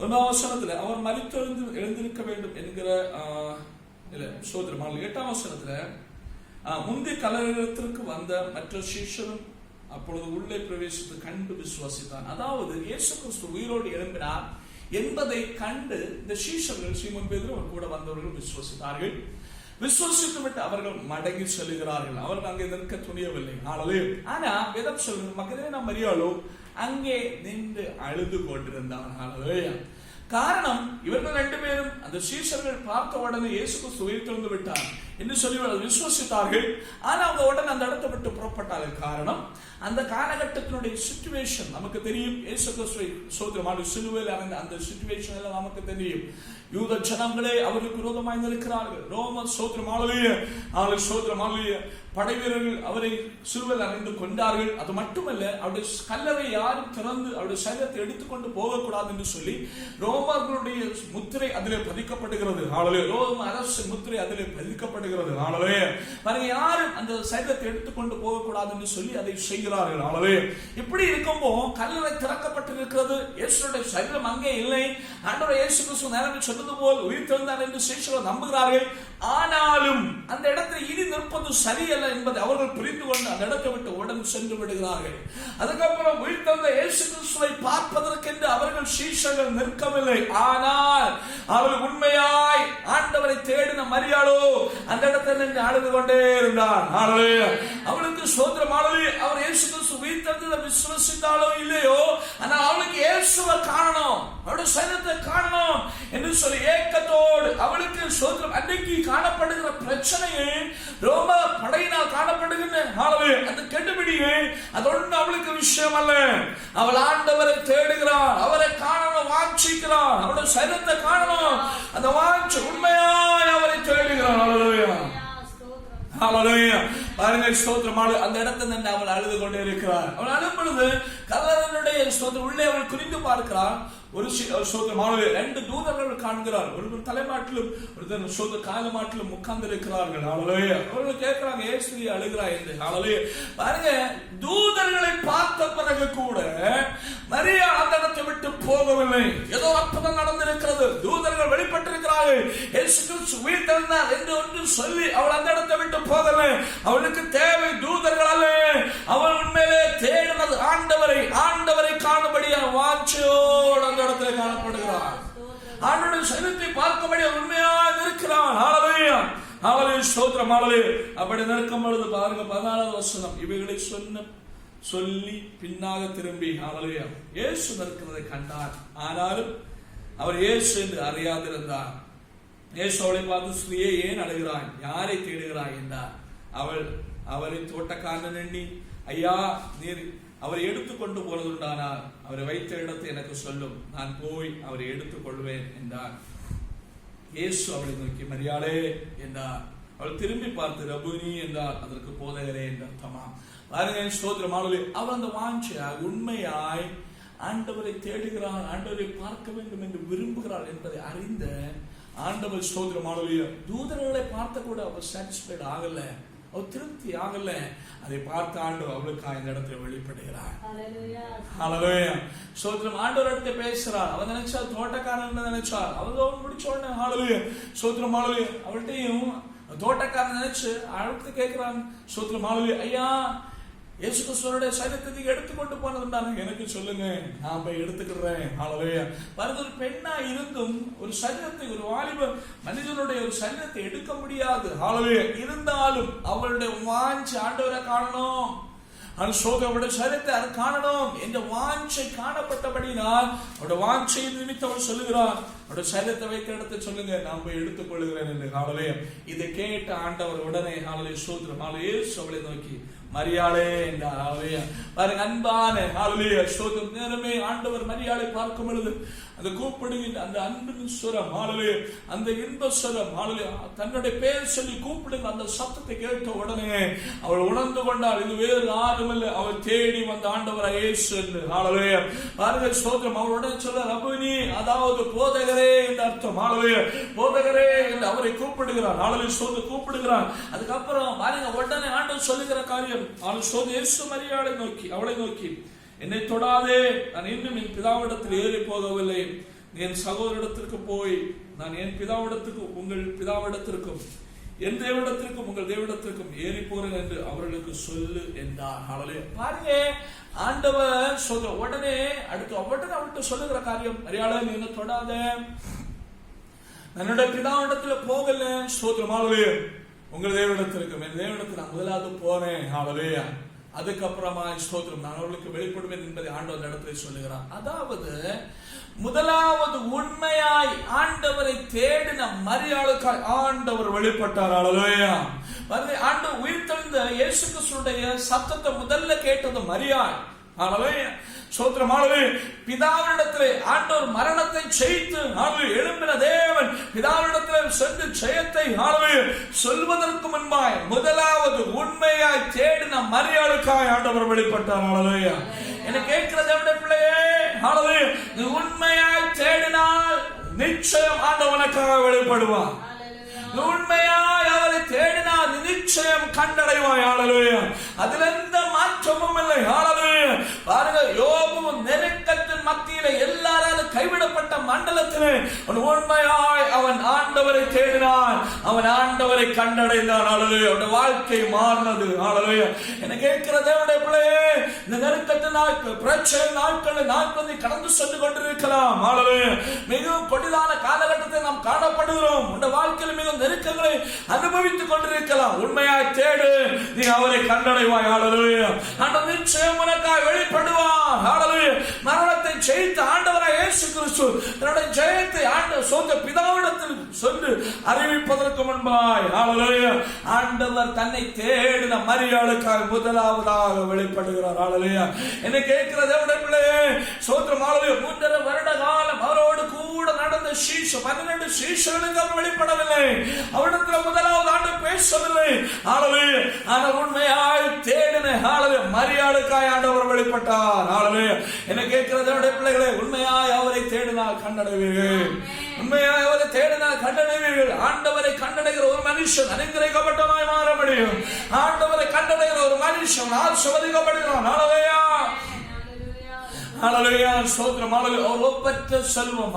1ஆம் வசனத்துல அவர் மரித்து எழுந்திருக்க வேண்டும் என்கிற ஸ்தோத்திரம். 8ஆம் வசனத்துல முந்தி கல்லறைக்கு வந்த மற்ற சீஷரும் அப்பொழுது உள்ளே பிரவேசித்து கண்டு விசுவாசித்தான். அதாவது இயேசு கிறிஸ்து உயிரோடு எழும்பினார் என்பதை கண்டு இந்த சீஷர்கள் சீமோன் பேதுரு கூட வந்தவர்கள் விசுவாசித்தார்கள். விசுவாசித்து விட்டு அவர்கள் மடங்கி செல்கிறார்கள். அவர்கள் அங்கே நிற்க துணியவில்லை. ஆனா வேதம் சொல்லுங்க, மகதலேனா மரியாளோ அங்கே நின்று அழுது கொண்டிருந்தார்கள். காரணம், இவர்கள் 2 பேரும் அந்த சீஷர்கள் பார்த்த உடனே இயேசு கிறிஸ்து உயிர் தெழுந்து விட்டார் என்று சொல்லி விசுவாசித்தார்கள். ஆனா அவங்க உடனே அந்த இடத்தை விட்டு புறப்பட்டார்கள். காரணம், அந்த காலகட்டத்தினுடைய சிச்சுவேஷன் நமக்கு தெரியும். இயேசு கிறிஸ்துவை ஸ்தோத்திரம் சிலுவையில் அடைந்த அந்த சிச்சுவேஷன் எல்லாம் நமக்கு தெரியும். யூத ஜனங்களே அவருக்கு விரோதமாய் இருக்கிறார்கள். ரோம ஸ்தோத்திரம் படை வீரர்கள் அவரை சிலுவையில் அறைந்து கொண்டார்கள். அது மட்டுமல்ல, அவருடைய கல்லறை யாரும் திறந்து அவருடைய சரீரத்தை எடுத்துக்கொண்டு போகக்கூடாது என்று சொல்லி ரோமர்களுடைய முத்திரை அதிலே பதிக்கப்படுகிறது. ரோம அரசு முத்திரை அதிலே பதிக்கப்படுகிறது. யாரும் அந்த சரீரத்தை எடுத்துக்கொண்டு போகக்கூடாது என்று சொல்லி அதை செய்கிறார்கள். இப்படி இருக்கும்போ கல்லறை திறக்கப்பட்டிருக்கிறது. இயேசுடைய சரீரம் அங்கே இல்லை. ஆண்டவர் இயேசு கிறிஸ்து நேரம் சொன்னது போல் உயிர் தெழுந்தார் என்று சீஷர்கள் நம்புகிறார்கள். ஆனாலும் அந்த இடத்தில் இனி நிற்பது சரியல்ல என்பதை அவர்கள் புரிந்து கொண்டு அந்த இடத்தை விட்டு உடன் சென்று விடுகிறார்கள். அதுக்கப்புறம் உயிர் தெழுந்த இயேசு கிறிஸ்துவை பார்ப்பதற்கென்று அவர்கள் சீஷர்கள் நிற்கவில்லை. ஆனால் அவர்கள் உண்மையாய் ஆண்டவரை தேடின மரியாளோ அந்த இடத்தில் நின்று அழுது கொண்டே இருந்தார். அவளுக்கு ஸ்தோத்திரம். அவர் இயேசு கிறிஸ்து உயிர் தெழுந்ததை விசுவாசித்தாலோ இல்லையோ, ஆனால் அவளுக்கு இயேசுவை காணணும், அவருடைய சரீரத்தை காணணும் என்று சொல்லி ஏக்கத்தோ பிரச்சனையை ரோம படையினால் காணப்படுகின்ற அந்த கெடுபிடியை அதொன்று அவளுக்கு விஷயம் அல்ல. அவள் ஆண்டவரை தேடுகிறாள், அவரை காணணும் வாஞ்சிக்கிறாள், அவருடைய சரீரத்தை காணணும், அந்த வாஞ்சி உண்மையாய் அவரை தேடுகிறாள். ஹல்லேலூயா ஹல்லேலூயா. பாருங்க ஸ்தோத்திரம். அந்த இடத்துல அவள் அழுது கொண்டே இருக்கிறார். அவள் அழும் பொழுது கல்லறையினுடைய ஸ்தோத்திரம் உள்ளே அவள் குறிந்து பார்க்கிறாள். ஒரு ரெண்டு தூதர்கள் காண்கிறார். ஒரு தலைமாட்டிலும் ஒரு காலமாட்டிலும் உட்கார்ந்து இருக்கிறார்கள். அவர்கள் கேட்கிறாங்க, ஏன் அழுகிறாய் என்று. பாருங்க, தூதர்களை பார்த்த பிறகு கூட மரியா அந்த இடத்தை விட்டு போகவில்லை. ஏதோ அற்புதம் நடந்திருக்கிறது, தூதர்கள் வெளிப்பட்டிருக்கிறார்கள், இயேசு கிறிஸ்து உயிர்த்தெழுந்தார் என்று ஒன்று சொல்லி அவள் அந்த இடத்தை விட்டு போகவில்லை. அவளுக்கு தேவை தூதர்கள் அல்ல. அவள் உண்மையிலே தேடினது ஆண்டவரை, ஆண்டவரை காணும்படியான வாஞ்சையோடு அந்த இடத்துல காணப்படுகிறார். ஆண்டவருடைய சரீரத்தை பார்க்கும்படி உண்மையாக இருக்கிறான். ஹல்லேலூயா ஹல்லேலூயா ஸ்தோத்திரம். ஹல்லேலூயா. அப்படி நிற்கும் பொழுது பாருங்க 14வது வசனம், இவைகளை சொல்லி பின்னாக திரும்பி ஹல்லேலூயா இயேசு நிற்கிறதை கண்டார். ஆனாலும் அவர் இயேசு என்று அறியாதிருந்தார். இயேசு அவளை பார்த்து, ஸ்திரீயே ஏன் அழுகிறாய், யாரை தேடுகிறாய் என்றார். அவரை தோட்டக்காரன் எண்ணி, ஐயா நீர் அவரை எடுத்துக்கொண்டு போனதுண்டானால் அவரை வைத்த இடத்தை எனக்கு சொல்லும், நான் போய் அவரை எடுத்துக் கொள்வேன் என்றார். இயேசு அவளை நோக்கி மரியாளே என்றார். அவள் திரும்பி பார்த்து ரபுனி என்றார். அதற்கு போதகரே என்று அர்த்தமா. பாருங்க ஸ்தோத்திரம். அவள் அந்த வாஞ்சையாய் உண்மையாய் ஆண்டவரை தேடுகிறாள், ஆண்டவரை பார்க்க வேண்டும் என்று விரும்புகிறாள் என்பதை அறிந்த ஆண்டவர் ஸ்தோத்திரம். தூதர்களை பார்த்த கூட அவள் சாட்டிஸ்ஃபைட் ஆகல, அவள் திருப்தி ஆகல. அதை பார்த்து ஆண்டவர் அவளுக்காக இந்த இடத்துல வெளிப்படுகிறார். ஹல்லேலூயா ஸ்தோத்திரம். ஆண்டவர் இடத்தை பேசுறார். அவன் நினைச்சா தோட்டக்காரன் நினைச்சார். அவள் முடிச்ச உடனே ஹல்லேலூயா ஸ்தோத்திரம். ஹல்லேலூயா அவள்கிட்டையும் தோட்டக்காரன் நினைச்சு அடுத்து கேட்கிறான். ஸ்தோத்திரம். ஹல்லேலூயா ஐயா இயேசு கிறிஸ்துவோட சரீரத்தை நீங்க எடுத்துக்கொண்டு போனதுண்டாங்க, எனக்கு சொல்லுங்க, நான் போய் எடுத்துக்கிறேன். ஹல்லேலூயா. பாருங்க, ஒரு பெண்ணா இருந்தும் ஒரு சரீரத்தை, ஒரு வாலிப மனிதனுடைய ஒரு சரீரத்தை எடுக்க முடியாது. ஹல்லேலூயா. இருந்தாலும் அவளுடைய வாஞ்சை ஆண்டவரை காணணும், அவருடைய சரீரத்தை காணணும் என்ற வாஞ்சை காணப்பட்டபடினால் அவருடைய வாஞ்சையின் நிமித்தம் அவள் சொல்லுகிறார், அவருடைய சரீரத்தை வைக்கிற இடத்தை சொல்லுங்க, நான் போய் எடுத்துக் கொள்ளுகிறேன் என்று. ஹல்லேலூயா. இதை கேட்ட ஆண்டவர் உடனே ஹல்லேலூயா ஸ்தோத்திரம். ஹல்லேலூயா அவளை நோக்கி மரியாளே என்றார். ஹல்லேலூயா. பாருங்க அன்பான ஹல்லேலூயா ஸ்தோத்திரம். நேரமே ஆண்டவர் மரியாளை பார்க்கும் பொழுது அந்த கூப்பிடுகின்ற அந்த அன்பின் சுரம், ஹல்லேலூயா, அந்த இன்ப சுரம், ஹல்லேலூயா, தன்னுடைய பெயர் சொல்லி கூப்பிடுகிற அந்த சத்தத்தை கேட்ட உடனே அவள் உணர்ந்து கொண்டாள், இது வேறு யாருமில்லை, அவள் தேடி வந்த ஆண்டவர் இயேசு என்று. ஹல்லேலூயா. பாருங்க ஸ்தோத்திரம். அவளுடன் சொல்ல ரபுனி, அதாவது போதகரே என்று அர்த்தம். ஹல்லேலூயா. போதகரே என்று அவரை கூப்பிடுகிறார். ஹல்லேலூயா ஸ்தோத்திரம் கூப்பிடுகிறார். அதுக்கப்புறம் பாருங்க உடனே ஆண்டவர் சொல்லுகிற காரியம், அவள் ஸ்தோத்திரம் இயேசு மரியாளை நோக்கி, அவளை நோக்கி, என்னை தொடாதே, நான் இன்னும் என் பிதாவிடத்தில் ஏறி போகவில்லை, என் சகோதரிடத்திற்கு போய் நான் என் பிதாவிடத்துக்கும் உங்கள் பிதாவிடத்திற்கும் என் தேவனிடத்திற்கும் உங்கள் தேவனிடத்திற்கும் ஏறி போறேன் என்று அவர்களுக்கு சொல்லு என்றார். ஹல்லேலூயா. பாருங்க ஆண்டவர் சொல்ற உடனே அடுத்து அவள்கிட்ட சொல்லுகிற காரியம், மரியாதை நீ என்ன தொடாத, என்னுடைய பிதாவிடத்துல போகல. ஸ்தோத்திரம். ஹல்லேலூயா. உங்கள் தேவனிடத்திற்கும் என் தேவனிடத்தில் நான் முதலாவது போறேன். ஹல்லேலூயா. அதுக்கப்புறமா ஸ்தோத்திரம் நான் அவர்களுக்கு வெளிப்படுவேன் என்பதை ஆண்டவர் இடத்துல சொல்லுகிறார். அதாவது முதலாவது உண்மையாய் ஆண்டவரை தேடின மரியாளுக்காய் ஆண்டவர் வெளிப்பட்டார். ஹல்லேலூயா. ஆண்டவர் உயிர்த்தெழுந்த இயேசு கிறிஸ்துவுடைய சத்தத்தை முதல்ல கேட்டது மரியாள். ஹல்லேலூயா ஸ்தோத்திரம். ஹல்லேலூயா. பிதாவினிடத்திலே ஆண்டவர் மரணத்தை ஜெயித்து எழும்பின தேவன் பிதாவினிடத்திலே சென்று ஜெயத்தை சொல்வதற்கு முன்பாய் முதலாவது உண்மையாய் தேடின மரியாளுக்காய் ஆண்டவர் வெளிப்பட்டார். ஹல்லேலூயா. என்ன கேட்கிற தேவனுடைய பிள்ளையே, ஹல்லேலூயா, நீ உண்மையாய் தேடினால் நிச்சயம் ஆண்டவனுக்காக வெளிப்படுவார். உண்மையாய் அவரை தேடினால் நிச்சயம் கண்டடைவாய். ஹல்லேலூயா. அதில் எந்த மாற்றமும் இல்லை. ஹல்லேலூயா. பாருங்க, யோபு நெருக்கத்தின் மத்தியிலே எல்லாராலும் கைவிடப்பட்ட மண்டலத்திலே உண்மையாய் அவன் ஆண்டவரை தேடினான், அவன் ஆண்டவரை கண்டடைந்தான். ஹல்லேலூயா. அவனுடைய வாழ்க்கை மாறினது. ஹல்லேலூயா. என்ன கேட்கிற தேவனுடைய பிள்ளையே, இந்த நெருக்கத்தின் நாட்கள், பிரச்சனை நாட்களை நாட்கள் கடந்து சென்று கொண்டிருக்கலாம். ஹல்லேலூயா. மிகவும் கொடிதான காலகட்டத்தை நாம் காணப்படுகிறோம். உன்னுடைய வாழ்க்கையில் மிகவும் நெருக்கங்களை அனுபவித்துக் கொண்டிருக்கலாம். உண்மையாய் தேடு, நீ அவரை கண்டடைவாய். ஹல்லேலூயா. ஆண்டவர் நிச்சயம் உனக்காக வெளிப்படுவார். ஹல்லேலூயா. மரணத்தை ஜெயித்த ஆண்டவராய் இயேசு கிறிஸ்து தன்னுடைய ஜெயத்தை ஆண்டவர் சொந்த பிதாவிடத்தில் சொல்லி என்று அறிவிப்பதற்கு முன்பாய் ஆண்டவர் தன்னை தேடின மரியாளுக்காக முதலாவதாக வெளிப்படுகிறார். என்ன கேட்கிற தேவனுடைய பிள்ளையே, ஸ்தோத்திரம். 3.5 வருட காலம் அவரோடு கூட நடந்த 12 சீஷர்களுக்கு அவர் வெளிப்படவில்லை. அவரிடத்தில் முதலாவது ஆண்டு பேசவில்லை. ஆனால் உண்மையாய் தேடின மரியாளுக்காய் ஆண்டவர் வெளிப்பட்டார். என்ன கேட்கிற தேவனுடைய பிள்ளைகளே, உண்மையாய் அவரை தேடினால் கண்டடைவீர்கள். உண்மையாய் அவரை தேடினால் கண்டடைவீர்கள். ஆண்டவரை கண்டடைகிற ஒரு மனுஷன் அனுக்கிரகிக்கப்பட்டவனாய் மாற முடியும். ஆண்டவரை கண்டடைகிற ஒரு மனுஷன் ஆசீர்வதிக்கப்படுகிறான். ஸ்தோத்திரம். அவர் ஒப்பற்ற செல்வம்.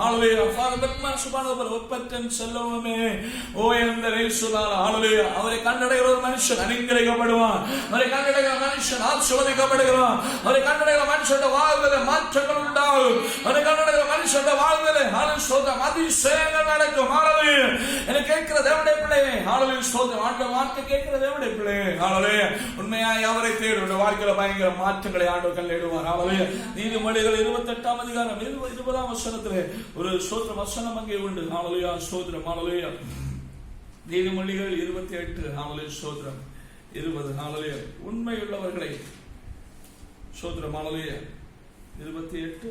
ஒப்பற்ற செல்வமே. ஓ எந்த அவரை கண்டடைகிற ஒரு மனுஷன் அனுக்கிரகிக்கப்படுவான். அவரை கண்டடைகிற மனுஷன் ஆசீர்வதிக்கப்படுகிறான். அவரை கண்டடைகிற மனுஷனுடைய வாழ்விலே மாற்றங்கள் உண்டாகும். அவரை கண்டடைகிற மனுஷனுடைய வாழ்விலே அதிசயங்கள் நடக்கும். என கேட்கிற தேவனுடைய பிள்ளையே, ஆண்டவர் வார்த்தை கேட்கிற தேவனுடைய பிள்ளையே, உண்மையாய் அவரை தேடும் வாழ்க்கையில பயங்கர மாற்றங்களை ஆண்டவர் கண்டிடுவார். நீதிமொழிகள் 28ஆம் அதிகாரம் 20ஆம் வசனத்திலே ஒரு ஸ்தோத்திர வசனம் அங்கே உண்டு. ஹல்லேலூயா, ஸ்தோத்திரம். ஹல்லேலூயா. நீதிமொழிகள் 28 ஸ்தோத்திரம் 20. ஹல்லேலூயா. உண்மையுள்ளவர்களை ஸ்தோத்திரம். ஹல்லேலூயா. 28.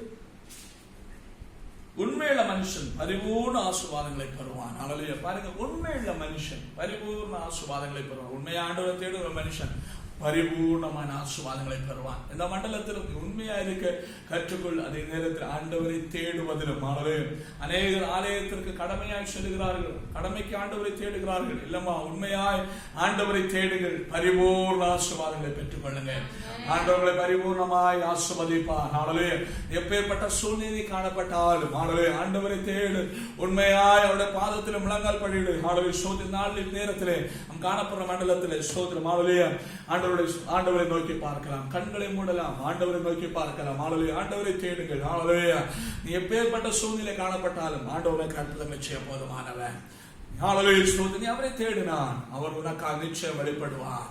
உண்மையுள்ள மனுஷன் பரிபூர்ண ஆசீர்வாதங்களை பெறுவான். ஹல்லேலூயா. பாருங்க, உண்மையுள்ள மனுஷன் பரிபூர்ண ஆசீர்வாதங்களை பெறுவான். உண்மையா ஆண்டவரை தேடுகிற மனுஷன் பரிபூர்ணமான ஆசீர்வாதங்களை பெறுவான். இந்த மண்டலத்தில் உண்மையா இருக்க கற்றுக்கொள். அதே நேரத்தில் ஆண்டவரை தேடுவதிலும் அநேகர் ஆலயத்திற்கு கடமையாய் செல்கிறார்கள். கடமைக்கு ஆண்டவரை தேடுகிறார்கள். இல்லம்மா, உண்மையாய் ஆண்டவரை தேடுங்கள். பரிபூர்ண ஆசீர்வாதங்களை பெற்றுக் கொள்ளுங்க. ஆண்டவர்களை பரிபூர்ணமாய் ஆசீர்வதிப்பார். எப்பேற்பட்ட சூழ்நிலை காணப்பட்டாலும் ஆண்டவரை தேடு. உண்மையாய் அவருடைய பாதத்தில் முழங்கால் படிடு. நாளின் நேரத்திலே காணப்படுற மண்டலத்திலே ஸ்தோத்திரம். ஆண்டவரை நோக்கி பார்க்கலாம். கண்களை மூடலாம். ஆண்டவரை நோக்கி பார்க்கலாம். ஆண்டவரை தேடுங்கள். நீ எப்பேற்பட்ட சூழ்நிலை காணப்பட்டாலும் ஆண்டவரை அற்புதங்களை செய்ய போதுமானவன். நீ அவரை தேடினான், அவர் உனக்காக நிச்சயம் வெளிப்படுவான்.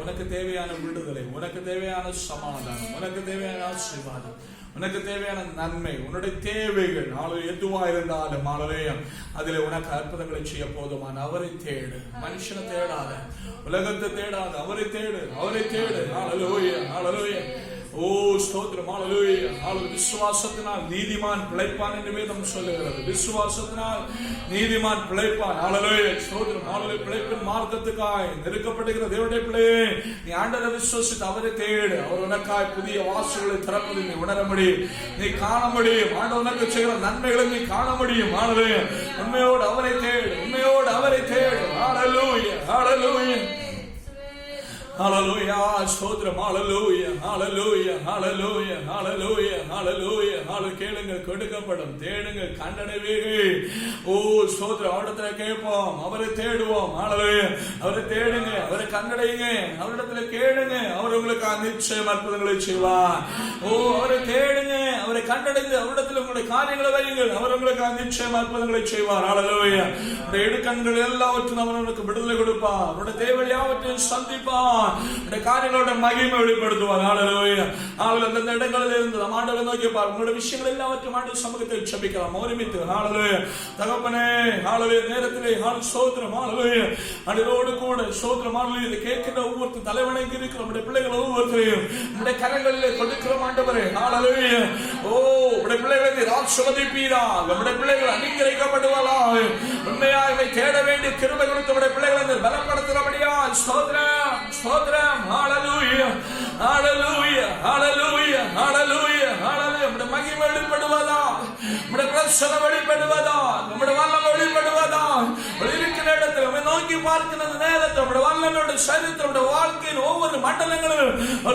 உனக்கு தேவையான விடுதலை, உனக்கு தேவையான சமாதானம், உனக்கு தேவையான ஆசீர்வாதம், உனக்கு தேவையான நன்மை, உன்னுடைய தேவைகள் எதுவா இருந்தாலும் அதிலே உனக்கு அற்புதங்களை செய்ய போதுமான அவரை தேடு. மனுஷனை தேடாத, உலகத்தை தேடாத, அவரை தேடு. அவரை தேடு. ஹல்லேலூயா, ஹல்லேலூயா. ஓ ஸ்தோத்திரம். ஹல்லேலூயா. விசுவாசத்தினால் நீதிமான் பிழைப்பான் என்று வேதம் சொல்லுகிறது. விசுவாசத்தினால் நீதிமான் பிழைப்பான். ஹல்லேலூயா, ஸ்தோத்திரம். ஹல்லேலூயா. பிழைப்பின் மார்க்கத்துக்காய் நெருக்கப்படுகிற தேவனுடைய பிள்ளையே, நீ ஆண்டவரை விசுவாசித்து அவரை தேடு. அவர் உனக்காய் புதிய வாசல்களை திறப்பதை நீ உணர முடியும், நீ காண முடியும். ஆண்டவர் உனக்கு செய்கிற நன்மைகளை நீ காண முடியும். ஹல்லேலூயா. உண்மையோடு அவரை தேடு. உண்மையோடு அவரை தேடு. ஹல்லேலூயா, ஹல்லேலூயா. ஹல்லேலூயா, ஸ்தோத்திரம். ஹல்லேலூயா, ஹல்லேலூயா, ஹல்லேலூயா, ஹல்லேலூயா, ஹல்லேலூயா. கேளுங்கள், கொடுக்கப்படும். தேடுங்கள், கண்டடைவீர்கள். ஓ ஸ்தோத்திரம். அவரிடத்துல கேட்போம், அவரை தேடுவோம். ஹல்லேலூயா. அவரை தேடுங்க, அவரை கண்டடையுங்க, அவரிடத்துல கேளுங்க. அவர் உங்களுக்கு நிச்சயம் அற்புதங்களை செய்வார். ஓ அவரை தேடுங்க, அவரை கண்டடைந்து அவரிடத்தில் உங்களுடைய காரியங்களை வையுங்கள். அவர் உங்களுக்கு நிச்சயம் அற்புதங்களை செய்வார். ஹல்லேலூயா. உடைய இடுக்கண்கள் எல்லாவற்றும் அவர் உங்களுக்கு விடுதலை கொடுப்பார். அவருடைய தேவை யாவற்றையும் சந்திப்பார். காரியங்களோட மகிமை வெளிப்படுத்துவார். அந்த இடங்களில் இருந்து நம் ஆண்டவரை நோக்கி பார். உங்களுடைய விஷயங்கள் எல்லாவற்றும் ஆண்டு சமூகத்தில் ஜெபிக்கலாம். ஒருமித்து தகப்பனே நேரத்திலே ஸ்தோத்திரம். அடியோடு கூட ஸ்தோத்திரம். இதை கேட்கின்ற ஒவ்வொரு தலைவனைக்கு இருக்கிற நம்முடைய பிள்ளைகள் ஒவ்வொருத்தரையும் நம்முடைய கரங்களிலே கொடுக்கிற ஆண்டவரே. ஓ உடைய பிள்ளைகளை ஆசீர்வதிப்பீரா. நம்முடைய பிள்ளைகள் அங்கீகரிக்கப்படுவார்களாக. உண்மையாக தேட வேண்டிய கிருபை கொடுத்து நம்முடைய பிள்ளைகளை பலப்படுத்துகிறபடியா ஸ்தோத்திரம், ஸ்தோத்திரம். ஹல்லேலூயா, ஹல்லேலூயா, ஹல்லேலூயா, ஹல்லேலூயா, ஹல்லேலூயா. நம்முடைய மகிமை வெளிப்படுவதா, நம்முடைய பிரசன்னம் வெளிப்படுவதா, நம்முடைய வல்லமை வெளிப்படுவதா. இருக்கிற இடத்துல நம்ம நோக்கி பார்க்கிற நேரத்தில் நம்முடைய வல்லமையோட சரித்திரம், நம்முடைய வாழ்க்கையின் ஒவ்வொரு மண்டலங்களும்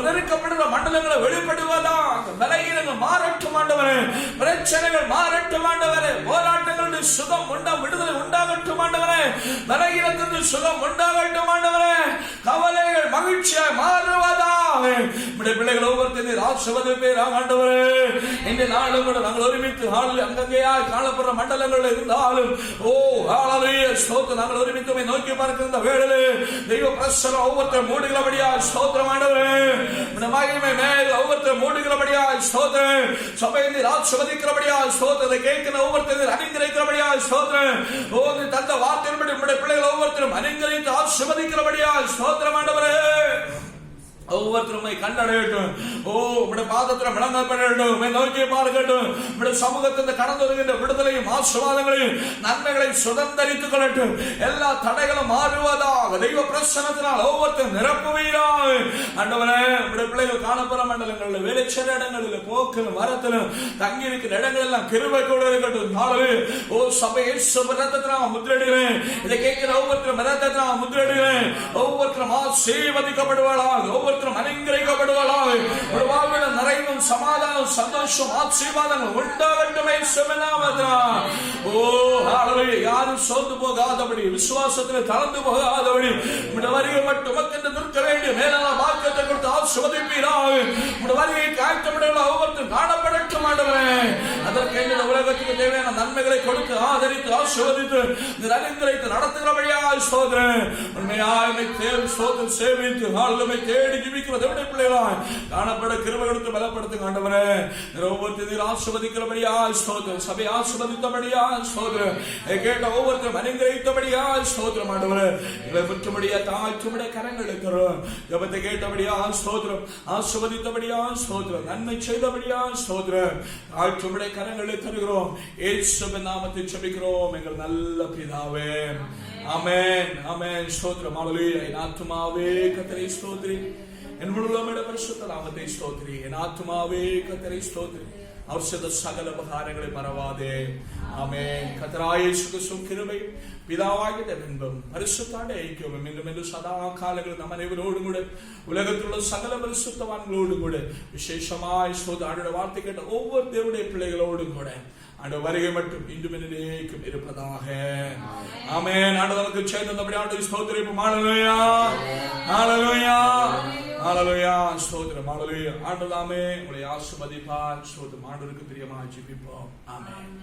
நெருக்கப்படுகிற மண்டலங்களை வெளிப்படுவதா. பலகீனங்கள் மாறட்டும் ஆண்டவரே, பிரச்சனைகள் மாறட்டும் ஆண்டவரே, போராட்டங்களுடைய சுகம் விடுதலை உண்டாகட்டும் ஆண்டவரே, பலகீனத்திற்கு சுகம் உண்டாகட்டும் ஆண்டவரே, கவலைகள் மகிழ்ச்சியாய் மாறுவதா. நம்முடைய பிள்ளைகள் ஒவ்வொருத்தரையும் ஆசீர்வதிப்பீராக ஆண்டவரே. இந்த நாளும் கூட நாங்கள் ஒருமித்து அங்கங்கேயாய் காணப்படுற மண்டலங்கள் இருந்தாலும் ஓ ஹல்லேலூயா, ஸ்தோத்திரம். நாங்கள் ஒருமித்து நோக்கி பார்க்கிற வேளையிலே தெய்வ பிரசன்னம் ஒவ்வொருத்தர் மூடுகிறபடியா ஸ்தோத்திரம் ஆண்டவரே. இந்த மகிமை மேல் ஒவ்வொருத்தர் மூடுகிறபடியா ஸ்தோத்திரம். சபையை நீர் ஆசீர்வதிக்கிறபடியா ஸ்தோத்திரம். கேட்கிற ஒவ்வொருத்தரும் அனுகிரகிக்கிறபடியா ஸ்தோத்திரம். ஓ நீ தந்த வார்த்தையின்படி உம்முடைய பிள்ளைகள் ஒவ்வொருத்தரும் அனுகிரகித்து ஆசீர்வதிக்கிறபடியா ஸ்தோத்திரம் ஆண்டவரே. ஒவ்வொருத்தருமை கண்டடையட்டும். ஓ உம்முடைய பாதத்தில் விளங்கப்படட்டும். நோக்கி பார்க்கட்டும். உம்முடைய சமூகத்தில் கடந்து வருகின்ற விடுதலையும் ஆசீர்வாதங்களையும் நன்மைகளையும் சுதந்தரித்துக் கொள்ளட்டும். எல்லா தடைகளும் மாறுவதாக தெய்வ பிரசன்னத்தினால் ஒவ்வொருத்தரும் நிரப்புவீராக ஆண்டவரே. உம்முடைய பிள்ளைகள் காணப்பட மண்டலங்களில் வேலைச்சேர இடங்களில் போக்கிலும் வரத்திலும் தங்கி இருக்கிற இடங்கள் எல்லாம் கிருபை கூட இருக்கட்டும். ஓ சபையை ரத்தத்தினால் முத்திரிடுகிறேன். இதை கேட்கிற ஒவ்வொருத்தரும் ரத்தத்தினால் முத்திரிடுகிறேன். ஒவ்வொருத்தரும் ஆசீர்வதிக்கப்படுவாளாக. ஒவ்வொருத்தரும் அனுகிரகிக்கப்படுவாளாக. ஒரு வாழ்வில் நிறைவும் சமாதானம் சந்தோஷம் ஆசீர்வாதங்கள் உண்டாகட்டுமே நாமத்தினால். ஓ ஹல்லேலூயா. யாரும் சோர்ந்து போகாதபடி விசுவாசத்தில் கலந்து போகாதபடி உம்முடைய வருகை மட்டும் உமக்கென்று நிற்க வேண்டிய மேலான பாக்கியத்தை கொடுத்து ஆசீர்வதிப்பீராக. உம்முடைய வருகை காய்ச்சப்பட ஒவ்வொருத்தரும் காணப்படட்டும் ஆண்டவரே. அதற்கு இந்த உலகத்துக்கு தேவையான நன்மைகளை கொடுத்து ஆதரித்து ஆசீர்வதித்து அனுகிரகித்து நடத்துகிறபடியா ஸ்தோத்திரம். உண்மையாய் ஸ்தோத்திரம் சேவித்து ஆளுமை தேடி ஜீவிக்கிற தேவனுடைய பிள்ளைகளாய் காணப்பட கிருபை கொடுத்து பலப்படுத்துங்க ஆண்டவரே. ஒவ்வொருத்தரும் ஆசீர்வதிக்கிறபடியா ஸ்தோத்திரம். சபை ஆசீர்வதித்தபடியா ஸ்தோத்திரம். கேட்ட ஒவ்வொருத்தரும் அனுகிரகித்தபடியா ஸ்தோத்திரம் ஆண்டவரே. எங்களை முற்றும்படியா தாழ்த்தும்படிய கரங்கள் இருக்கிறோம். ஜெபத்தை கேட்டபடியா ஸ்தோத்திரம். ஆசீர்வதித்தபடியா ஸ்தோத்திரம். நன்மை செய்தபடியா ஸ்தோத்திரம். தாழ்த்தும்படிய கரங்களை தருகிறோம். இயேசுவின் நாமத்தில் ஜெபிக்கிறோம் எங்கள் நல்ல பிதாவே. ஆமென் ஆமென். ஸ்தோத்திரம். ஹல்லேலூயா. என் ஆத்துமாவே கர்த்தரை ஸ்தோத்திரி. என் முழுவதும் பரிசுத்த நாமத்தை ஸ்தோத்திரி. என் ஆத்துமாவே கர்த்தரை ஸ்தோத்திரி. அவர் செய்த சகல உபகாரங்களை மறவாதே. ஆமென். கர்த்தராகிய இயேசு கிறிஸ்துவின் கிருபை பிதாவாகிய தேவனும் பரிசுத்த ஐக்கியமும் இன்னும் என்று சதா காலங்களில் நம் அனைவரோடும் கூட உலகத்தில் உள்ள சகல பரிசுத்தவான்களோடும் கூட விசேஷமாய் ஸ்தோத்திர வார்த்தை கேட்ட ஒவ்வொரு தேவனுடைய பிள்ளைகளோடும் கூட ஆண்டு வருகை மட்டும் இன்றும் என்னைக்கும் இருப்பதாக. ஆமென். ஆண்டு நமக்கு செய்தபடி ஆண்டு ஸ்தோத்திரிப்போம். ஹல்லேலூயா ஹல்லேலூயா ஹல்லேலூயா ஸ்தோத்திரம். ஹல்லேலூயா. ஆண்டு நாமே உங்களை ஆசீர்வதிப்பார். ஸ்தோத்திரம். ஆண்டவருக்கு பிரியமாய் ஜெபிப்போம். ஆமென்.